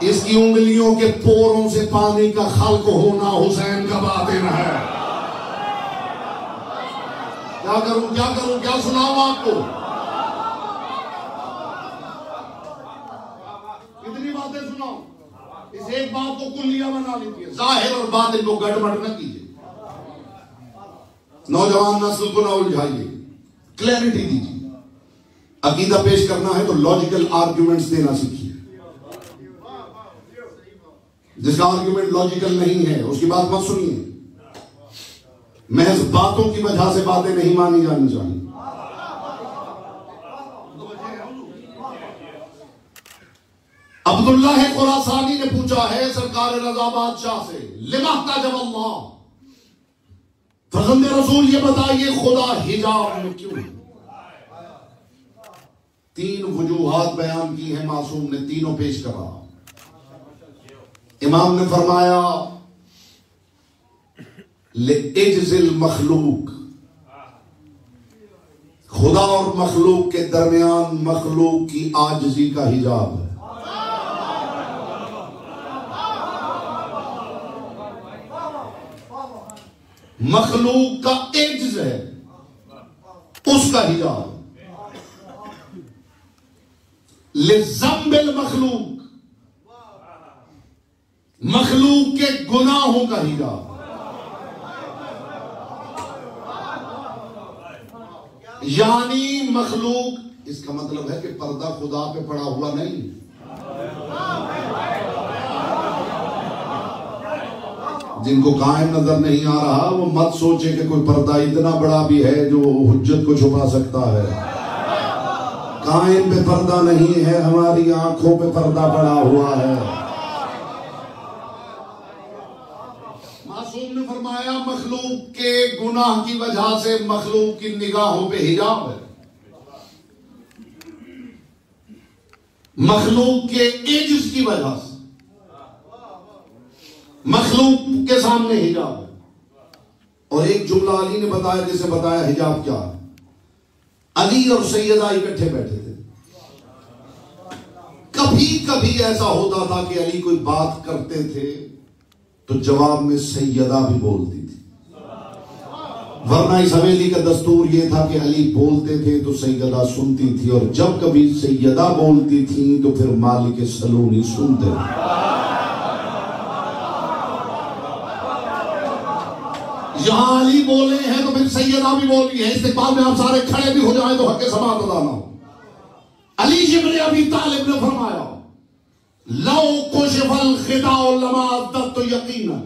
इसकी उंगलियों के पोरों से पानी का खल्क होना हुसैन का बातिन है। क्या करूं क्या करूं, क्या सुनाऊं आपको? कितनी बातें सुनाऊं? इस एक बात को कुल्लिया बना लीजिए, जाहिर और बातिन को गड़बड़ न कीजिए। नौजवान नस्ल को न उलझाइए, क्लैरिटी दीजिए। अकीदा पेश करना है तो लॉजिकल आर्ग्यूमेंट्स देना सीखिए। जिसका आर्ग्यूमेंट लॉजिकल नहीं है उसकी बात मत सुनिए। महज बातों की वजह से बातें नहीं मानी जानी चाहिए। अब्दुल्लाह खुरासानी ने पूछा है सरकार रज़ा बादशाह से, लिमाता जब अल्लाह, फरज़ंदे रसूल ये बताइए खुदा हिजाब में क्यों है? 3 वजूहात बयान की है मासूम ने, तीनों पेश करा। इमाम ने फरमाया लिइज्जिल मखलूक, खुदा और मखलूक के दरमियान मखलूक की आजिज़ी का हिजाब है। मखलूक का एज्ज है, उसका हिजाब। लिज़्ज़म्बिल मखलूक, मखलूक के गुनाहों का हिजाब। यानी मखलूक, इसका मतलब है कि पर्दा खुदा पे पड़ा हुआ नहीं। जिनको कायम नजर नहीं आ रहा वो मत सोचे कि कोई पर्दा इतना बड़ा भी है जो हुज्जत को छुपा सकता है। कायम पे पर्दा नहीं है, हमारी आंखों पे पर्दा पड़ा हुआ है। मासूम ने फरमाया मखलूक के गुनाह की वजह से मखलूक की निगाहों पे हिजाब है, मखलूक के एजिज की वजह से मखलूक के सामने हिजाब है। और एक जुमला अली ने बताया जिसे बताया हिजाब क्या है। अली और सैयदा इकट्ठे बैठे थे। कभी कभी ऐसा होता था कि अली कोई बात करते थे तो जवाब में सैयदा भी बोलती थी, वरना इस हवेली का दस्तूर यह था कि अली बोलते थे तो सैयदा सुनती थी, और जब कभी सैयदा बोलती थी तो फिर मालिक सलूनी सुनते थे। यहां अली बोले हैं तो फिर सैयदा भी बोली है। इस्तिक़बाल में आप सारे खड़े भी हो जाएं तो हक़ समाअत अदा ना हो। अली इब्न अबी तालिब ने फरमाया लौ कुशिफल खिदाउ लमा अद्दत यकीनन,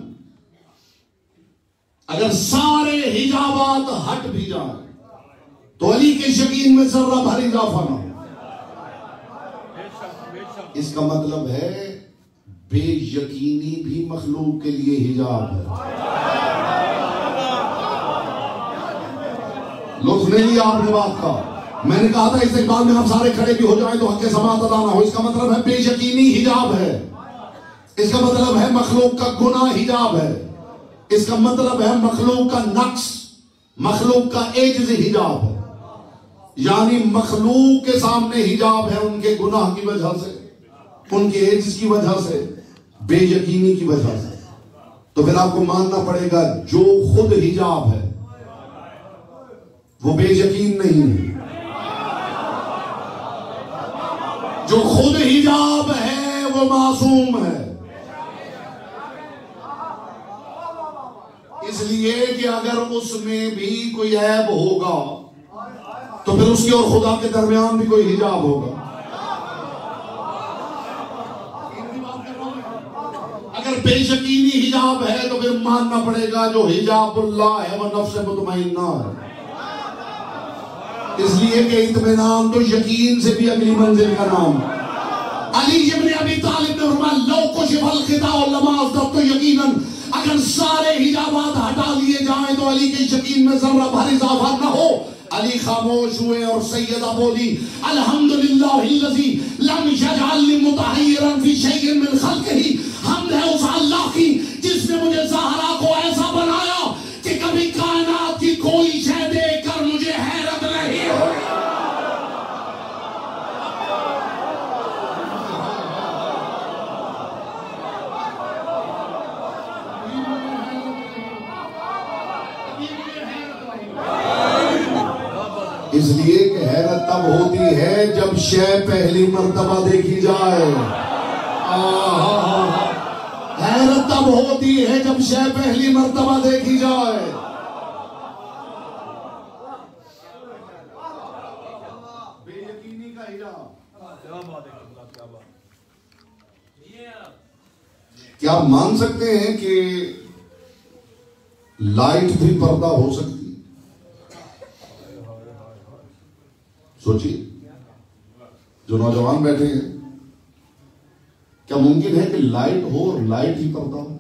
अगर सारे हिजाबात हट भी जाए तो अली के यकीन में जर्रा भर इजाफा ना हो। इसका मतलब है बेयकीनी भी मखलूक के लिए हिजाब है। लुत्फ नहीं लिया आपने बात का। मैंने कहा था इस्तिक़बाल में आप सारे खड़े भी हो जाएं तो हक़ समाअत अदा ना हो। इसका मतलब है बेयकीनी हिजाब है, इसका मतलब है मखलूक का गुनाह हिजाब है, इसका मतलब है मखलूक का नक्स, मखलूक का एजिज़ हिजाब है। यानी मखलूक के सामने हिजाब है उनके गुनाह की वजह से, उनके एजिज़ की वजह से, बेयकीनी की वजह से। तो फिर आपको मानना पड़ेगा जो खुद हिजाब है वो बेयकीन नहीं है, जो खुद हिजाब है वो मासूम है। इसलिए कि अगर उसमें भी कोई ऐब होगा तो फिर उसके और खुदा के दरमियान भी कोई हिजाब होगा। अगर बेयकीनी हिजाब है तो फिर मानना पड़ेगा जो हिजाबुल्लाह है वह नफ्स मुतमइन्ना है। इसलिए कि इत्मीनान तो यकीन से भी अगली मंजिल का नाम। अली इब्न अबी तालिब ने फरमाया लौ कुशिफल खिदाउ लमा अज़दत यकीनन, अगर सारे हिजाबात हटा लिए जाएं तो अली के यकीन में जर्रा भर इजाफा न हो। अली खामोश हुए और सैयदा बोली अल्हम्दुलिल्लाहिल्लज़ी लम यजअल मुतहय्यरन फी शैइन मिन खल्क़िही, हमद है उस अल्लाह की जिसने मुझे ज़हरा को ऐसा बनाया कि कभी कायनात की कोई शय देखकर मुझे हैरत नहीं हो। इसलिए कि हैरत तब होती है जब शय पहली मर्तबा देखी जाए। हैरत तब होती है जब शय पहली मर्तबा देखी जाए। बेयकीनी का हिजाब। क्या आप मान सकते हैं कि लाइट भी पर्दा हो सकती है? सोचिए, जो नौजवान बैठे हैं, क्या मुमकिन है कि लाइट हो और लाइट ही पर्दा हो?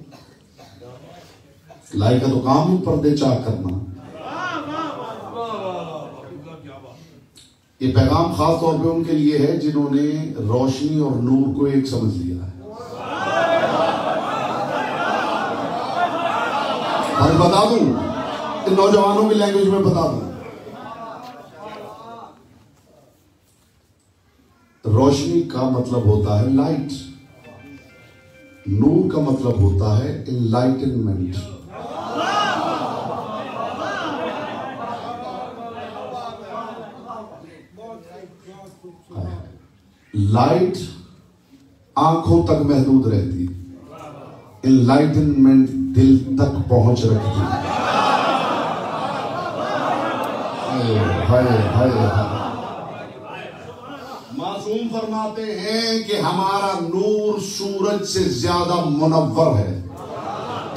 लाइट का तो काम ही पर्दे चाक करना। ये पैगाम खास तौर पे उनके लिए है जिन्होंने रोशनी और नूर को एक समझ लिया है। और बता दूं, इन नौजवानों की लैंग्वेज में बता दूं, रोशनी का मतलब होता है लाइट, नूर का मतलब होता है इनलाइटनमेंट। लाइट आंखों तक महदूद रहती है, इनलाइटनमेंट दिल तक पहुंच रखती है। मासूम फरमाते हैं कि हमारा नूर सूरज से ज्यादा मुनव्वर है,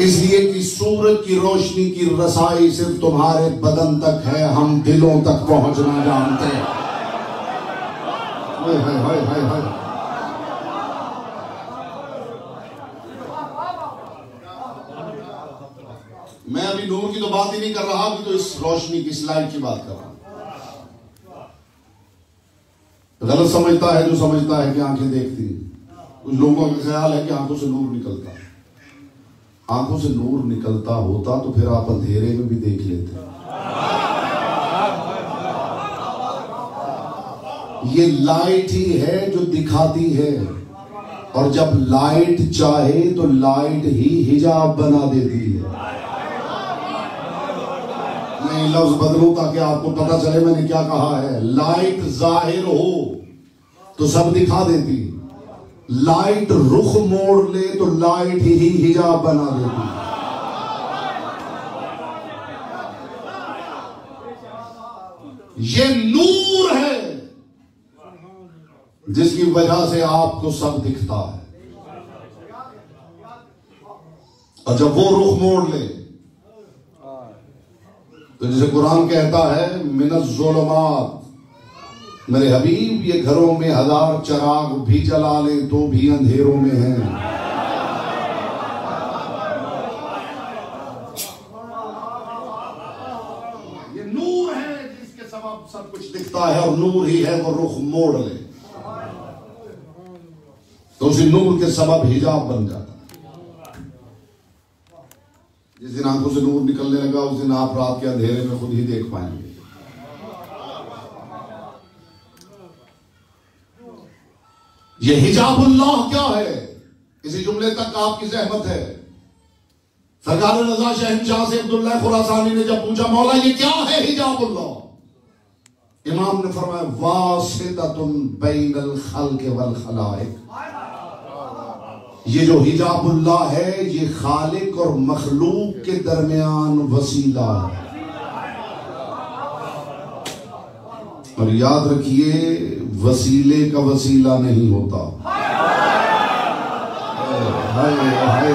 इसलिए कि सूरज की रोशनी की रसाई सिर्फ तुम्हारे बदन तक है, हम दिलों तक पहुंचना जानते हैं। हाय हाय हाय हाय हाय। मैं अभी नूर की तो बात ही नहीं कर रहा, अभी तो इस रोशनी की, इस लाइट की बात कर रहा हूं। गलत समझता है जो समझता है कि आंखें देखती हैं। कुछ लोगों का ख्याल है कि आंखों से नूर निकलता है। आंखों से नूर निकलता होता तो फिर आप अंधेरे में भी देख लेते। ये लाइट ही है जो दिखाती है, और जब लाइट चाहे तो लाइट ही हिजाब बना देती है। मैं लफ्ज बदलूं ताकि आपको पता चले मैंने क्या कहा है। लाइट जाहिर हो तो सब दिखा देती, लाइट रुख मोड़ ले तो लाइट ही हिजाब बना देती। ये नूर है जिसकी वजह से आपको सब दिखता है, और जब वो रुख मोड़ ले तो जैसे कुरान कहता है, मिनज़्ज़ुलुमात, मेरे हबीब ये घरों में हजार चराग भी जला ले तो भी अंधेरों में हैं। ये नूर है जिसके सबब सब कुछ दिखता है, और नूर ही है वो रुख मोड़ ले तो उसी नूर के सबब हिजाब बन जाता है। जिस दिन आंखों से नूर निकलने लगा उस दिन आप रात के अंधेरे में खुद ही देख पाएंगे। ये हिजाबुल्लाह क्या है, इसी जुमले तक आपकी ज़हमत है। सरकार रज़ा शहंशाह से अब्दुल्लाह खुरासानी ने जब पूछा, मौला ये क्या है हिजाबुल्लाह, इमाम ने फरमाया, वासिततुन बैनल खल्क़ वल खलाइक। ये जो हिजाबुल्लाह है ये खालिक और मखलूक के दरमियान वसीला है। और याद रखिए, वसीले का वसीला नहीं होता। हाय हाय हाय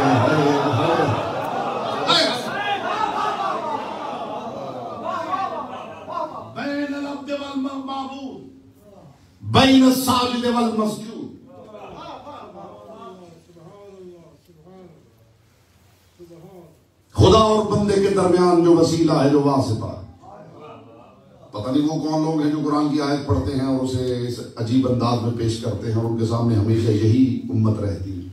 बैनल अब्द वल माबूद, बैन साजिद वल मस्जूद। खुदा और बंदे के दरमियान जो वसीला है, जो वासिता है। पता नहीं वो कौन लोग हैं जो कुरान की आयत पढ़ते हैं और उसे इस अजीब अंदाज में पेश करते हैं, और उनके सामने हमेशा यही उम्मत रहती है।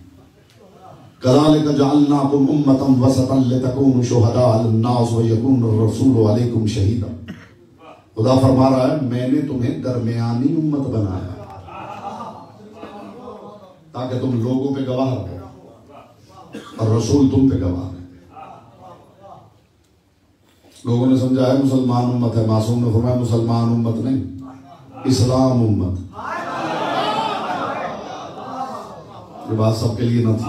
कज़ालिका जअलनाकुम उम्मतन वसतन लितकूनु शुहदा अलन्नास व यकून रसूलु अलैकुम शहीदा। खुदा फरमा रहा है, मैंने तुम्हें दरमियानी उम्मत बनाया ताकि तुम लोगों पे गवाह रहो और रसूल तुम पे गवाह रहे। लोगों ने समझा है मुसलमान उम्मत है, मासूम ने फरमाया मुसलमान उम्मत नहीं, इस्लाम उम्मत। ये बात सबके लिए न थी।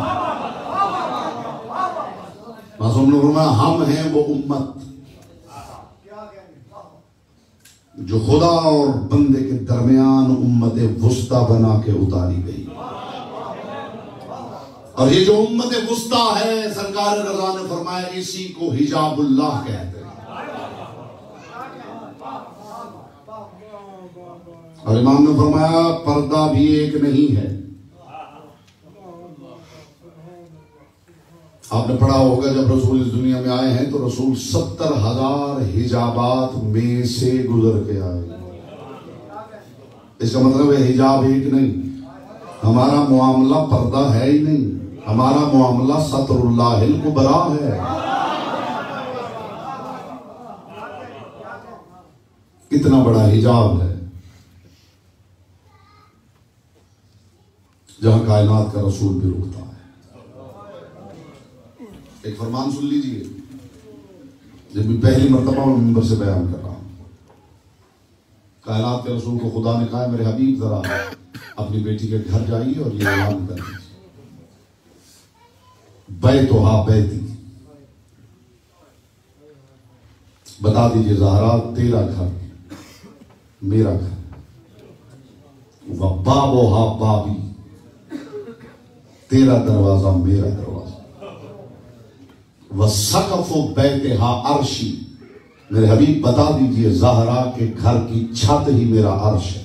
मासूम ने फरमाया हम हैं वो उम्मत जो खुदा और बंदे के दरमियान उम्मत वुस्ता बना के उतारी गई। और ये जो उम्मत वुस्ता है, सरकार रज़ा ने फरमाया इसी को हिजाबुल्लाह कहते हैं। और इमाम ने फरमाया पर्दा भी एक नहीं है। आपने पढ़ा होगा जब रसूल इस दुनिया में आए हैं तो रसूल 70,000 हिजाबात में से गुजर के आए। इसका मतलब है हिजाब एक नहीं। हमारा मुआमला पर्दा है ही नहीं, हमारा मुआमला सतरुल्लाहिल कुबरा है। कितना बड़ा हिजाब है जहां कायनात का रसूल भी रुकता है। एक फरमान सुन लीजिए, जब भी पहली मर्तबा मैं मिंबर से बयान कर रहा हूं। कायनात के रसूल को खुदा ने कहा मेरे हबीब जरा अपनी बेटी के घर जाइए और ये ऐलान कर दीजिए बैतुहा बैती, बता दीजिए ज़हरा तेरा घर मेरा घर, व बाबोहा बाबी, तेरा दरवाजा मेरा दरवाजा, व सकफ़ो बैतहा अर्शी, मेरे हबीब बता दीजिए ज़हरा के घर की छत ही मेरा अर्श है।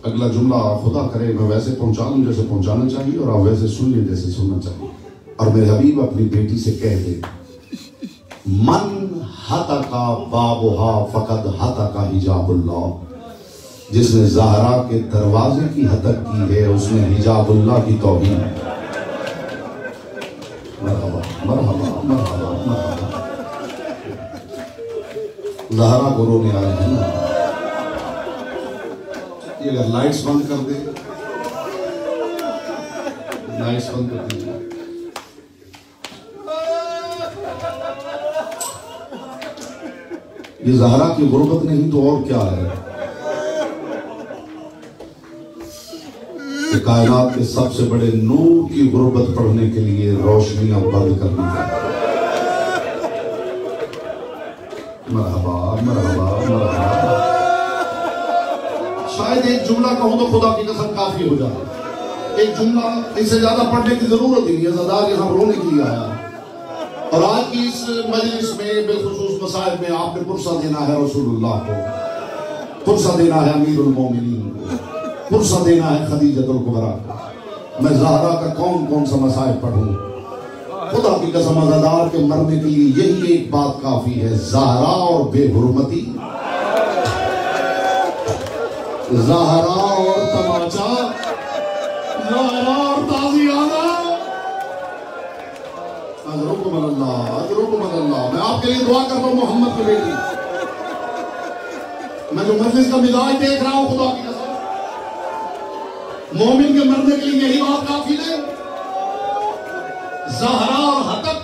अगला जुमला खुदा करे मैं वैसे पहुंचा लूं जैसे पहुंचाना चाहिए और आप वैसे सुन लें जैसे सुनना चाहिए। और मेरे हबीब अपनी बेटी से कह दे मन हतका बाबुहा फकद हतका हिजाबुल्लाह, जिसने ज़हरा के दरवाजे की हतक की है उसने हिजाबुल्लाह की तौहीन। मरहबा मरहबा मरहबा मरहबा। ज़हरा को रोने आए हैं ना। ये अगर लाइट्स बंद कर दे, लाइट्स बंद कर दीजिए। ये ज़हरा की गुर्बत नहीं तो और क्या है। कायनात के सबसे बड़े नूर की गुर्बत पढ़ने के लिए रोशनियां बंद करनी चाहिए। मरहबा मरहबा मरहबा। शायद एक जुमला कहूं तो खुदा की कसम काफी हो जाए। एक जुमला, इससे ज्यादा पढ़ने की जरूरत ही नहीं है। ज़दार यहाँ रोने के लिए आया और आज की इस मजलिस में बिलखुसूस मसाइल में आपने पुरसा देना है रसूलुल्लाह को, पुरसा देना है अमीरुल मोमिनीन को, पुरसा देना है खदीजतुल कुबरा को। मैं ज़हरा का कौन कौन सा मसाइल पढ़ूं? खुदा की कसम अज़ादार के मरने के लिए यही एक बात काफी है, ज़हरा और बेहुरमती, ज़हरा और तमाचा, ज़हरा और ताज़ियाना। अज़रुकुमुल्लाह। मैं आपके लिए दुआ करता हूँ मोहम्मद की बेटी। मैं जो मजलिस का मिजाज देख रहा हूँ खुदा की कसम, मोमिन के मरने के लिए यही बात काफी है। ज़हरा और हतक,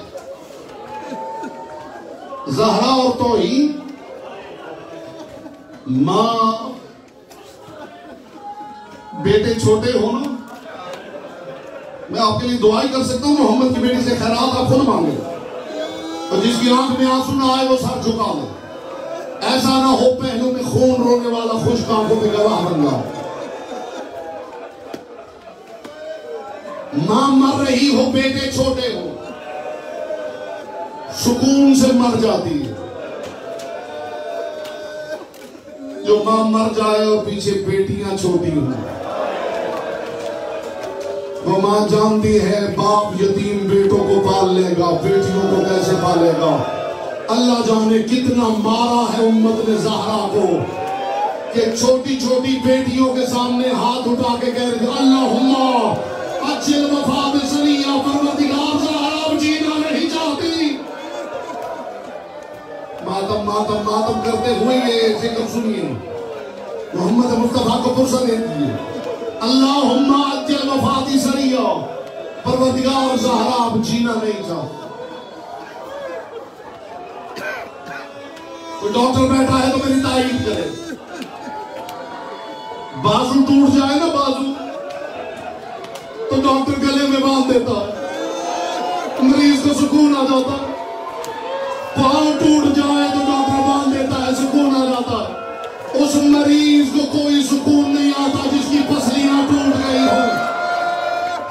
ज़हरा और तौहीन। मां बेटे छोटे हो ना, मैं आपके लिए दुआ ही कर सकता हूं मोहम्मद की बेटी से खैरात आप खुद मांगे और जिसकी आंख में आंसू ना आए वो सर झुका ले। ऐसा ना हो पहलू में खून रोने वाला खुश्क आंखों पे गवाह बन जाओ। मां मर रही हो, बेटे छोटे हो, सुकून से मर जाती है। जो मां मर जाए और पीछे बेटियां छोटी हो, वो मां जानती है बाप यतीम बेटों को पाल लेगा, बेटियों को कैसे पालेगा। अल्लाह जाने कितना मारा है उम्मत ने ज़हरा को कि छोटी छोटी बेटियों के सामने हाथ उठा के कह रहे अल्लाहुम्मा अज्जिल वफ़ात सनिया, परवरदिगार ज़हरा अब जीना नहीं चाहती। मातम मातम मातम करते हुए ये जिक्र सुनिए, मोहम्मद मुस्तफा को फुर्सत दे दीजिए। अल्लाहुम्मा अज्जिल वफ़ात सनिया, परवरदिगार ज़हरा अब जीना नहीं चाहती। कोई डॉक्टर बैठा है तो मेरी तारीफ करे। बाजू टूट जाए ना बाजू, तो डॉक्टर गले में बांध देता है, मरीज को सुकून आ जाता है। पांव टूट जाए तो डॉक्टर बांध देता है, सुकून आ जाता है। उस मरीज को कोई सुकून नहीं आता जिसकी पसलियां टूट गई हो।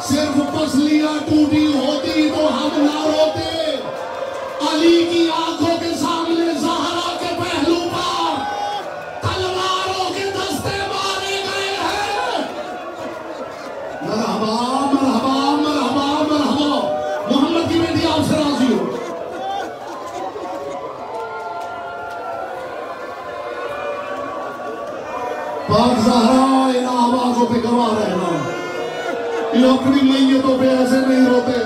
सिर्फ पसलियां टूटी होती तो हम ना रोते। अली की आंखों के सामने ज़हरा के पहलू पर तलवारों के दस्ते मारे गए हैं। मरहबा मरहबा मरहबा मरहबा। मोहम्मद की बेटी आपसे राजी हो। पाक ज़हरा इन आवाजों पे गवाह रहना, ये अपनी मैयतों पे ऐसे नहीं रोते।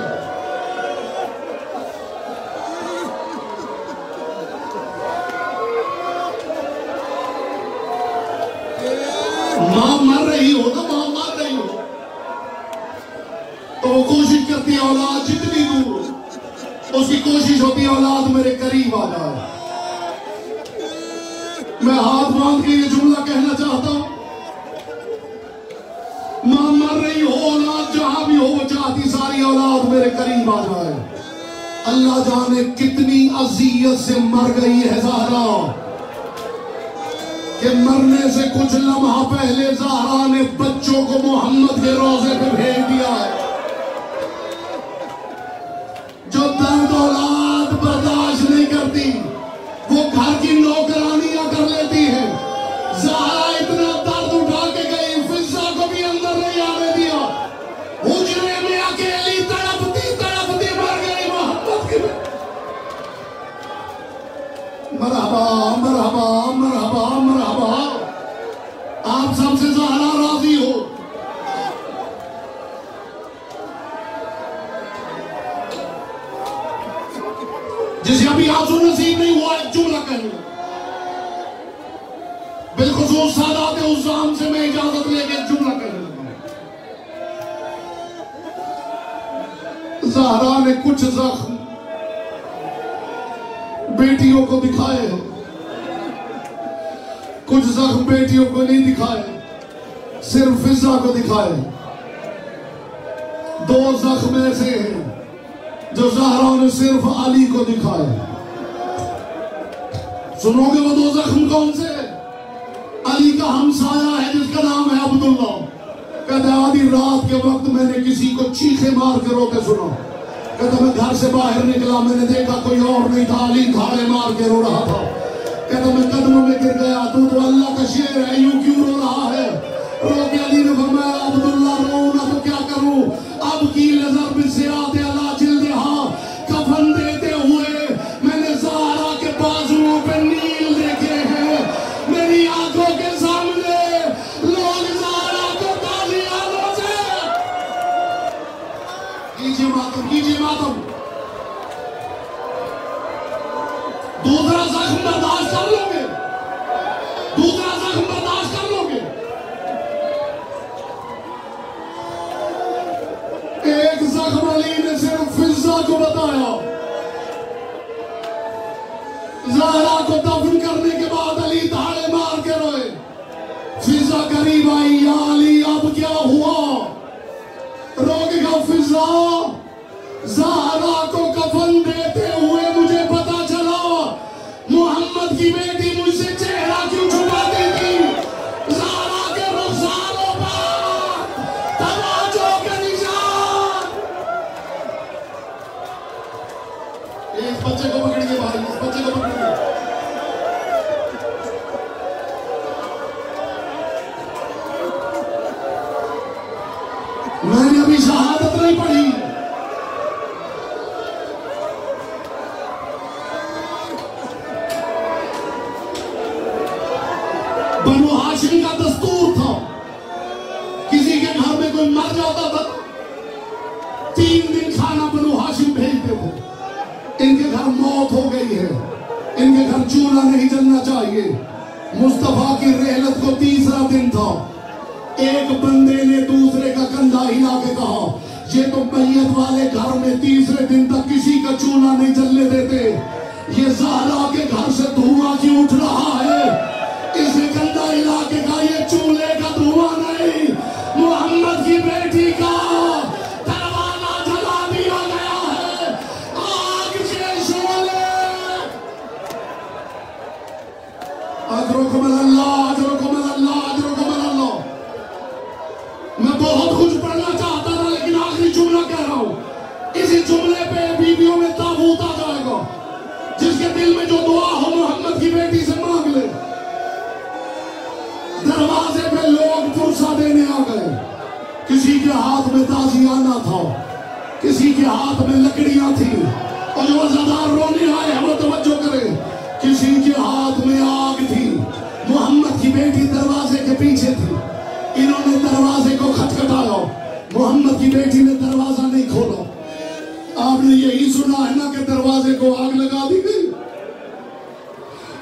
मां मर रही हो ना, मां मर रही हो तो वो कोशिश करती है औलाद जितनी दूर, उसकी कोशिश होती है औलाद मेरे करीब आ जाए। मैं हाथ बांध के ये जुमला कहना चाहता हूं, मां मर रही हो, औलाद जहां भी हो वो चाहती सारी औलाद मेरे करीब आ जाए। अल्लाह जाने कितनी अजियत से मर गई है ज़हरा, कि मरने से कुछ लम्हा पहले ज़हरा ने बच्चों को मोहम्मद के रोजे पे भेज दिया है। जो दर्द औलाद बर्दाश्त नहीं करती वो घर की नौकरानियां कर लेती है। ज़हरा इतना दर्द उठा के गई, फिजा को भी अंदर नहीं आने दिया। हुजरे में अकेली तड़पती तड़पती मर गई मोहम्मद की। मरहबा मरहबा मरहबा मरहबा। आप सबसे ज़हरा राजी हो। जिसे अभी आंसू नसीब नहीं हुआ एक जुमला कहूंगा, बिलखुसूस सादात उज़्ज़ाम से मैं इजाजत लेके जुमला कहने लगा। ज़हरा ने कुछ जख्म बेटियों को दिखाए हैं, कुछ जख्म बेटियों को नहीं दिखाए, सिर्फ फिजा को दिखाए। दो जख्म ऐसे हैं जो ज़हरा ने सिर्फ अली को दिखाए। सुनोगे वो दो जख्म कौन से? अली का हमसाया है जिसका नाम है अब्दुल्ला। कहते आधी रात के वक्त मैंने किसी को चीखे मार के रोते सुना। कहता मैं घर से बाहर निकला, मैंने देखा कोई और नहीं था, अली धाड़े मार के रो रहा था। कहता मैं कदमों में गिर गया, तू तो अल्लाह का शेर है, यूं क्यों रो रहा है? रो के अली ने फरमाया अब्दुल्ला रो ना तो क्या करूं, अब की नजर भी सिराते अला जिल्दे हां, कफन देते हुए मैंने ज़हरा के बाजुओं पे नील देखे हैं। मेरी आंखों के सामने लोग ज़हरा को तालियां बजाते। कीजिए मातम, कीजिए मातम। दूसरा जख्म बर्दाश्त कर लोगे? दूसरा जख्म बर्दाश्त कर लोगे? एक जख्म अली ने सिर्फ फिजा को बताया। ज़हरा को दफन करने के बाद अली धाड़े मार के रोए। फिजा करीब आई, या अली अब क्या हुआ? रोकेगा फिजा, ज़हरा को कफन देते हुए मुझे पता चला मोहम्मद की बेटी मुझसे चेहरा क्यों छुपाती थी। ज़हरा के रुखसारों पर तवाज़ो के निशान। एक बच्चे को पकड़िए भाई, इस बच्चे को पकड़िए। मैंने अभी शहादत नहीं पढ़ी। बनु हाशिम का दस्तूर था, किसी के घर में कोई मर जाता था 3 दिन खाना बनु हाशिम भेजते थे। इनके घर मौत हो गई है, इनके घर चूल्हा नहीं जलना चाहिए। मुस्तफा की रहलत को 3रा दिन था। एक बंदे ने दूसरे का कंधा हिला के कहा ये तो मैयत वाले घर में 3रे दिन तक किसी का चूल्हा नहीं जलने देते। ये ज़हरा के घर से धुआं क्यों उठ रहा है? इस गंदा इलाके का ये चूल्हे का धुआं नहीं, मोहम्मद की बेटी का दरवाजा जला दिया गया है। आग के शोले। मैं बहुत कुछ पढ़ना चाहता था, लेकिन आखिरी जुमला कह रहा हूं। इसी जुमले पे बीवियों में ताबूत आ जाएगा। जिसके दिल में जो दुआ हो मोहम्मद की बेटी से मांग ले। दरवाजे पे लोग पुरसा देने आ गए। किसी के हाथ में ताजियाना था, किसी के हाथ में लकड़ियां थी, और जो वज़ादार रोने आए हैं वो तवज्जो करें, किसी के हाथ में आग थी। मोहम्मद की बेटी दरवाजे के पीछे थी। इन्होंने दरवाजे को खटखटाया, मोहम्मद की बेटी ने दरवाजा नहीं खोला। आपने यही सुना है ना कि दरवाजे को आग लगा दी गई।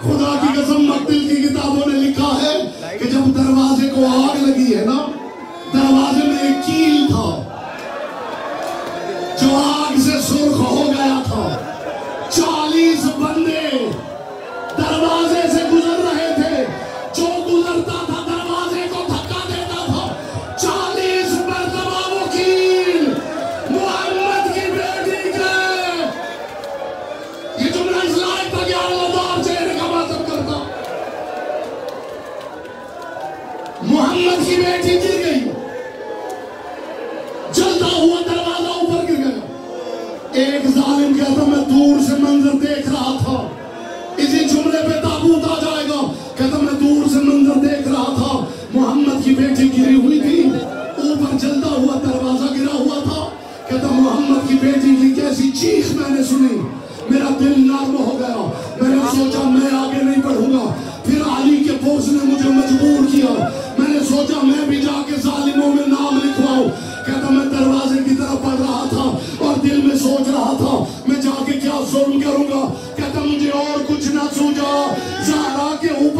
खुदा की कसम, मक्तिल की किताबों ने लिखा है कि जब दरवाजे को आग लगी है ना, दरवाजे में एक कील था जो आग से सुर्ख हो गया था। 40 बंदे दरवाजे से गुजर रहे थे। जो गुजरता था दरवाजे को धक्का देता था। 40 मरतबा वो कील मोहम्मद की बेटी के। ये जुमला इस लायक था कि आलादार चेहरे का बातम करता। मोहम्मद की बेटी गिर गई, जलता हुआ दरवाजा ऊपर गिर गया। एक जालिम कहता मैं दूर से मंजर देख रहा था। इसी जुमले पे ताबूत आ जाएगा। कहता मैं दूर से मंजर देख रहा था, मोहम्मद की बेटी गिरी हुई थी, ऊपर जलता हुआ दरवाजा गिरा हुआ था। कहता मोहम्मद की बेटी की कैसी चीख मैंने सुनी, मेरा दिल नर्म हो गया। मैंने सोचा मैं आगे नहीं बढ़ूंगा। फिर अली के बोझ ने मुझे मजबूर किया। मैंने सोचा मैं भी जाके जालिमों में नाम लिखवाऊं। कहता मैं दरवाजे की तरफ बढ़ रहा था और दिल में सोच रहा था मैं जाके क्या जुल्म करूंगा। कहता मुझे और कुछ ना सूझा, ज़हरा के ऊपर